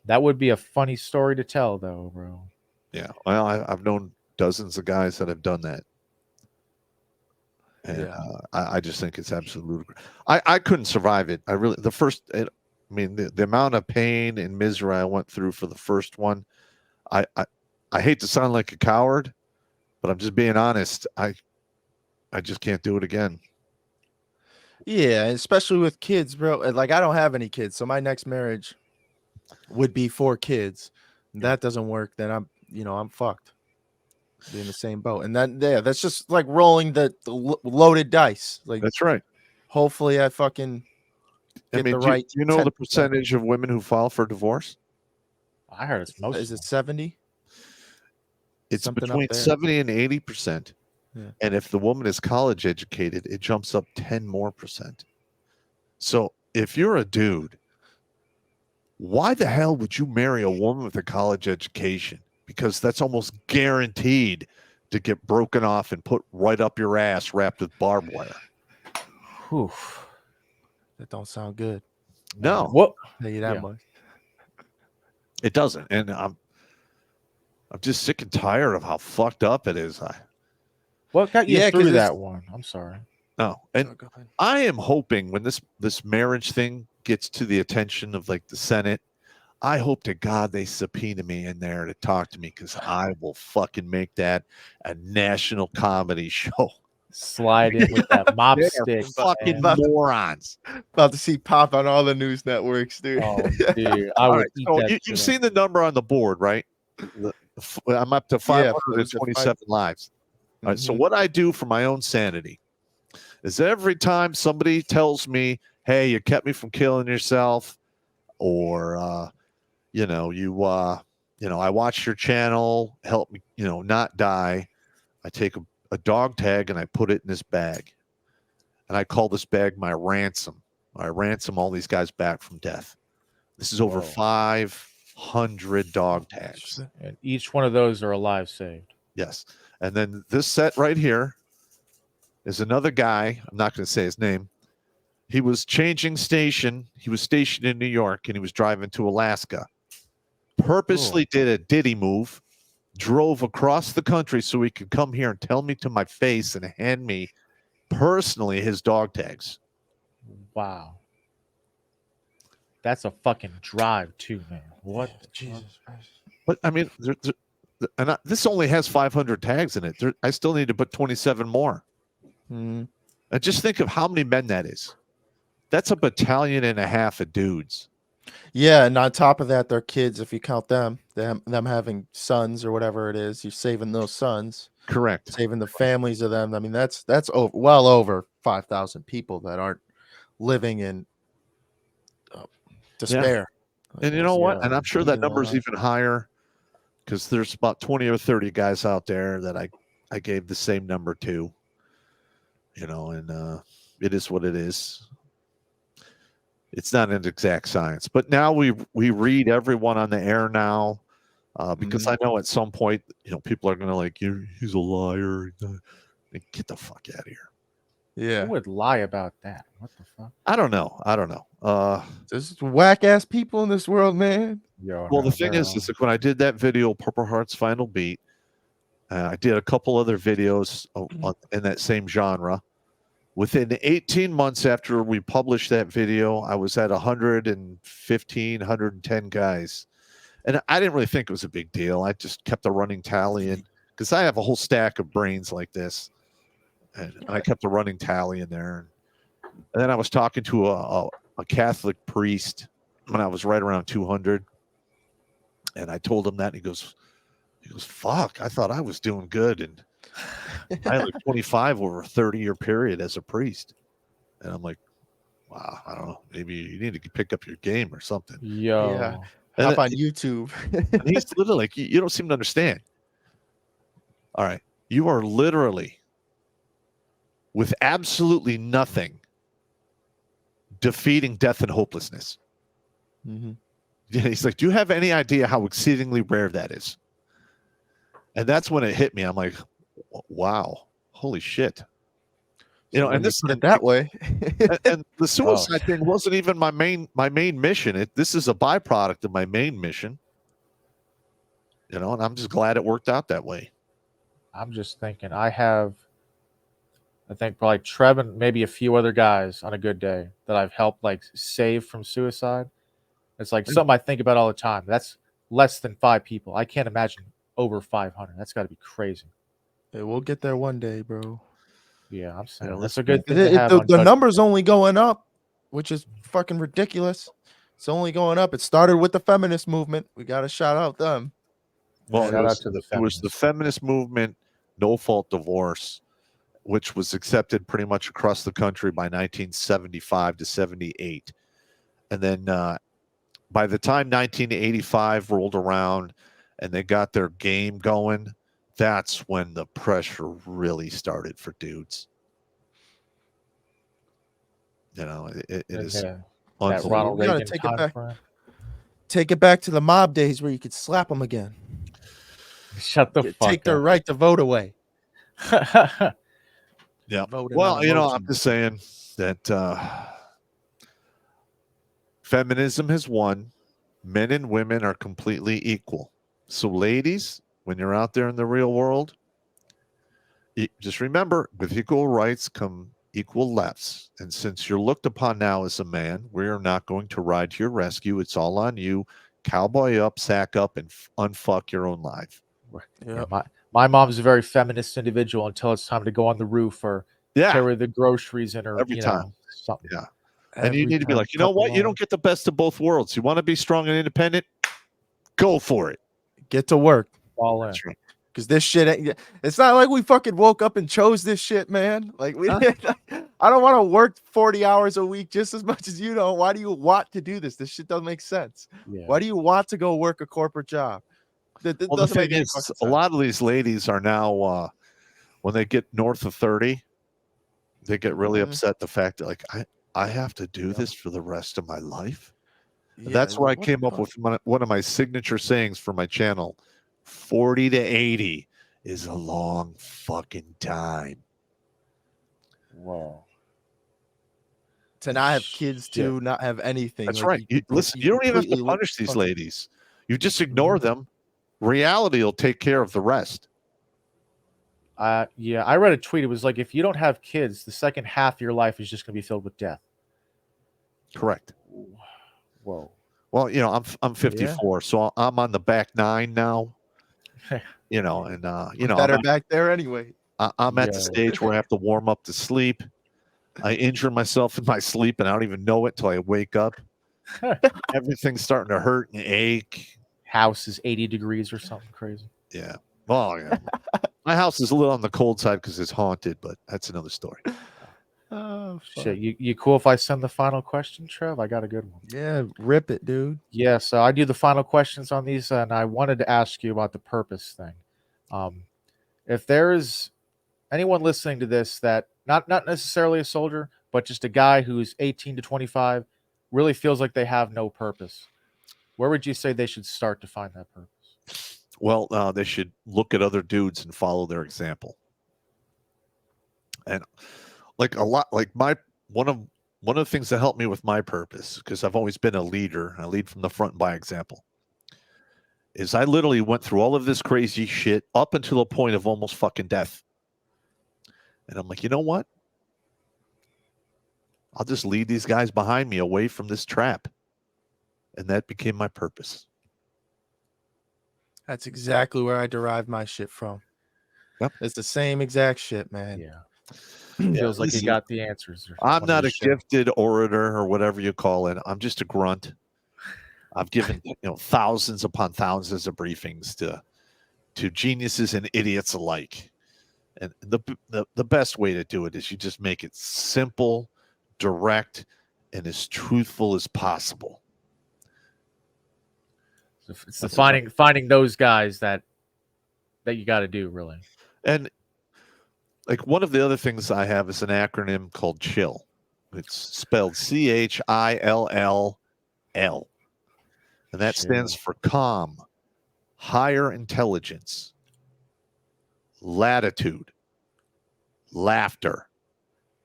That would be a funny story to tell, though, bro. Yeah. Well, I've known dozens of guys that have done that. And I just think it's absolutely. I couldn't survive it. The amount of pain and misery I went through for the first one. I hate to sound like a coward, but I'm just being honest. I just can't do it again. Yeah, especially with kids, bro. Like I don't have any kids, so my next marriage would be 4 kids. That doesn't work, then I'm fucked. Be in the same boat, and that's just like rolling the loaded dice. Like that's right. Hopefully, I fucking get the right. You know 10%. The percentage of women who file for divorce? I heard it's most. Is it 70? It's something between 70 and 80%. Yeah. And if the woman is college educated, it jumps up 10 more percent. So if you're a dude, why the hell would you marry a woman with a college education? Because that's almost guaranteed to get broken off and put right up your ass wrapped with barbed wire. Whew. That don't sound good. No. What? Tell you that much. It doesn't. And I'm just sick and tired of how fucked up it is. What got you through that one? I'm sorry. No. And I am hoping when this marriage thing gets to the attention of like the Senate, I hope to God they subpoena me in there to talk to me, because I will fucking make that a national comedy show. Slide in with that mop stick. Fucking morons. About to see Popp on all the news networks, dude. Oh, dude. I would eat that you've seen the number on the board, right? I'm up to 527 lives. All right, so what I do for my own sanity is every time somebody tells me, hey, you kept me from killing yourself, or I watch your channel, help me, not die. I take a dog tag and I put it in this bag. And I call this bag my ransom. I ransom all these guys back from death. This is over 500 dog tags. And each one of those are a life saved. Yes. And then this set right here is another guy. I'm not going to say his name. He was changing station. He was stationed in New York and he was driving to Alaska. Purposely did a Diddy move, drove across the country so he could come here and tell me to my face and hand me personally his dog tags. Wow. That's a fucking drive too, man. What? Jesus Christ. But I mean, this only has 500 tags in it. I still need to put 27 more. And just think of how many men that is. That's a battalion and a half of dudes. Yeah, and on top of that, their kids, if you count them having sons or whatever it is, you're saving those sons. Correct. Saving the families of them. I mean, that's well over 5,000 people that aren't living in despair. Yeah. And you know what? And I'm sure that number is even higher, because there's about 20 or 30 guys out there that I gave the same number to. And it is what it is. It's not an exact science, but now we read everyone on the air now, because I know at some point, people are going to he's a liar. Get the fuck out of here. Yeah. Who would lie about that? What the fuck? I don't know. There's whack ass people in this world, man. Yo, Well, no, the thing they're is all- like when I did that video, Purple Heart's Final Beat, I did a couple other videos in that same genre. Within 18 months after we published that video, I was at 115, 110 guys. And I didn't really think it was a big deal. I just kept a running tally in because I have a whole stack of brains like this. And I kept a running tally in there. And then I was talking to a Catholic priest when I was right around 200. And I told him that. And he goes, fuck, I thought I was doing good. And I had like 25 over a 30-year period as a priest. And I'm like, wow, I don't know. Maybe you need to pick up your game or something. Yo. Yeah. And Hop on YouTube. And he's literally like, you don't seem to understand. All right. You are literally with absolutely nothing defeating death and hopelessness. Mm-hmm. Yeah, he's like, do you have any idea how exceedingly rare that is? And that's when it hit me. I'm like, wow, holy shit. You know, When and you this put it that way. and the suicide thing wasn't even my main mission. This is a byproduct of my main mission. You know, and I'm just glad it worked out that way. I'm just thinking, I think probably Trev and maybe a few other guys on a good day that I've helped like save from suicide. It's like something I think about all the time. That's less than 5 people. I can't imagine over 500. That's got to be crazy. Yeah, we'll get there one day, bro. Yeah, I'm saying Yeah, that's a listen, good thing to have. The number's only going up, which is fucking ridiculous. It's only going up. It started with the feminist movement. We got to shout out them. Well, Shout out to the it was the feminist movement, no fault divorce, which was accepted pretty much across the country by 1975 to 78. And then by the time 1985 rolled around and they got their game going, that's when the pressure really started for dudes. You know, it is that unbelievable. Ronald We gotta Reagan take it time back. frame. Take it back to the mob days where you could slap them again. Shut the fuck Take their up. right to vote away. Yeah. Voting Well, on you know, emotion. I'm just saying that feminism has won. Men and women are completely equal. So, ladies, when you're out there in the real world, just remember, with equal rights come equal lefts. And since you're looked upon now as a man, we're not going to ride to your rescue. It's all on you. Cowboy up, sack up, and unfuck your own life. Yeah. My mom's a very feminist individual until it's time to go on the roof or carry the groceries in her, every time. Something. Yeah. And you need to be like, you know what? You don't get the best of both worlds. You want to be strong and independent? Go for it. Get to work. All in. That's right. Because this shit, it's not like we fucking woke up and chose this shit, man. Like, I don't want to work 40 hours a week just as much as you don't. Why do you want to do this? This shit doesn't make sense. Yeah. Why do you want to go work a corporate job? Well, the thing is, a lot of these ladies are now, when they get north of 30, they get really upset the fact that, like, I have to do this for the rest of my life. Yeah, that's where I came up with one of my signature sayings for my channel. 40 to 80 is a long fucking time. Whoa. To not have kids, to not have anything. That's like, right. Listen, you don't even have to punish these ladies. You just ignore them. Reality will take care of the rest. Yeah, I read a tweet. It was like, if you don't have kids, the second half of your life is just going to be filled with death. Correct. Whoa. Well, you know, I'm 54, so I'm on the back 9 now. You know, and you know, better back there anyway. I'm at the stage where I have to warm up to sleep. I injure myself in my sleep, and I don't even know it till I wake up. Everything's starting to hurt and ache. House is 80 degrees or something crazy. Yeah. Well, yeah. My house is a little on the cold side because it's haunted, but that's another story. Oh, shit. You cool if I send the final question, Trev? I got a good one. Yeah, rip it, dude. Yeah, so I do the final questions on these, and I wanted to ask you about the purpose thing. If there is anyone listening to this that not necessarily a soldier, but just a guy who's 18 to 25, really feels like they have no purpose, where would you say they should start to find that purpose? Well, they should look at other dudes and follow their example. And like a lot, like one of the things that helped me with my purpose, because I've always been a leader. I lead from the front by example. Is I literally went through all of this crazy shit up until a point of almost fucking death. And I'm like, you know what? I'll just lead these guys behind me away from this trap. And that became my purpose. That's exactly where I derived my shit from. Yep. It's the same exact shit, man. Yeah. Feels like you listen, got the answers. I'm not a gifted orator or whatever you call it. I'm just a grunt. I've given thousands upon thousands of briefings to geniuses and idiots alike. And the best way to do it is you just make it simple, direct, and as truthful as possible. It's the finding those guys that you got to do, really. And like one of the other things I have is an acronym called CHILL. It's spelled CHILLL. And that stands for calm, higher intelligence, latitude, laughter,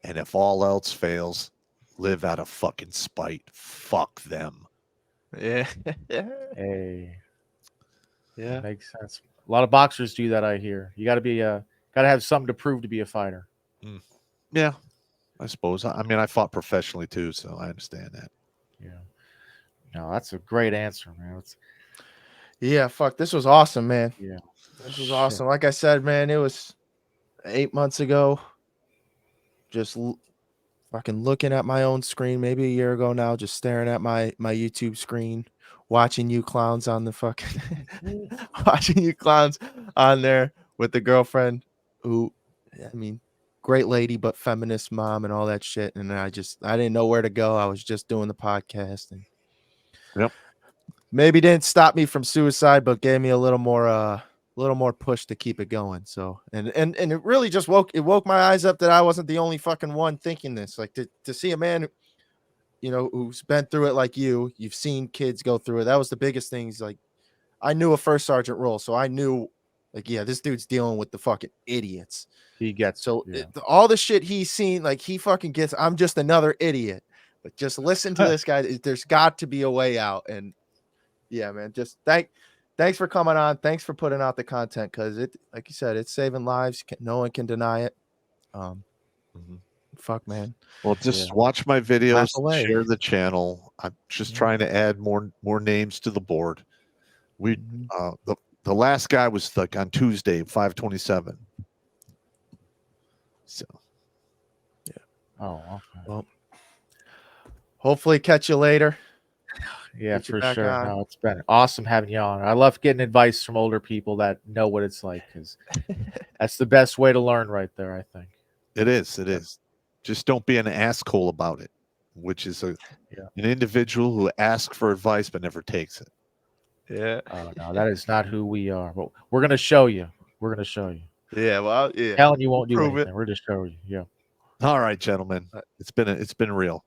and if all else fails, live out of fucking spite. Fuck them. Yeah. Hey. Yeah. That makes sense. A lot of boxers do that, I hear. You got to be got to have something to prove to be a fighter. Yeah, I suppose. I mean, I fought professionally too, so I understand that. Yeah. No, that's a great answer, man. Yeah, fuck. This was awesome, man. Yeah. This was awesome. Like I said, man, it was 8 months ago. Just fucking looking at my own screen, maybe a year ago now, just staring at my YouTube screen, watching you clowns on the fucking watching you clowns on there with the girlfriend who, I mean, great lady, but feminist mom and all that shit. And I didn't know where to go. I was just doing the podcast, and yep, maybe didn't stop me from suicide, but gave me a little more push to keep it going. So and it really just woke my eyes up that I wasn't the only fucking one thinking this. Like to see a man, who's been through it like you've seen kids go through it. That was the biggest thing. He's like, I knew a first sergeant role, so I knew, like, yeah, this dude's dealing with the fucking idiots. He gets so all the shit he's seen, like he fucking gets. I'm just another idiot, but just listen to this guy. There's got to be a way out. And yeah, man, just thanks for coming on. Thanks for putting out the content, because it, like you said, it's saving lives. No one can deny it. Fuck, man. Well, just watch my videos, share the channel. I'm just trying to add more names to the board. We the last guy was like on Tuesday, 527. So yeah. Oh, okay. Well, hopefully catch you later. Yeah, for sure. No, it's been awesome having you on. I love getting advice from older people that know what it's like, because that's the best way to learn right there, I think. It is. Just don't be an asshole about it, which is an individual who asks for advice but never takes it. Yeah. Oh, no, that is not who we are. But we're going to show you. We're going to show you. Yeah, well, yeah. Telling you won't do anything. We're just showing you. Yeah. All right, gentlemen. It's been real.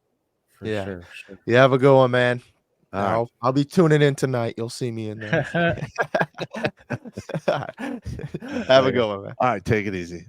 For sure. You have a good one, man. All right. I'll be tuning in tonight. You'll see me in there. Have a good one, man. All right, take it easy.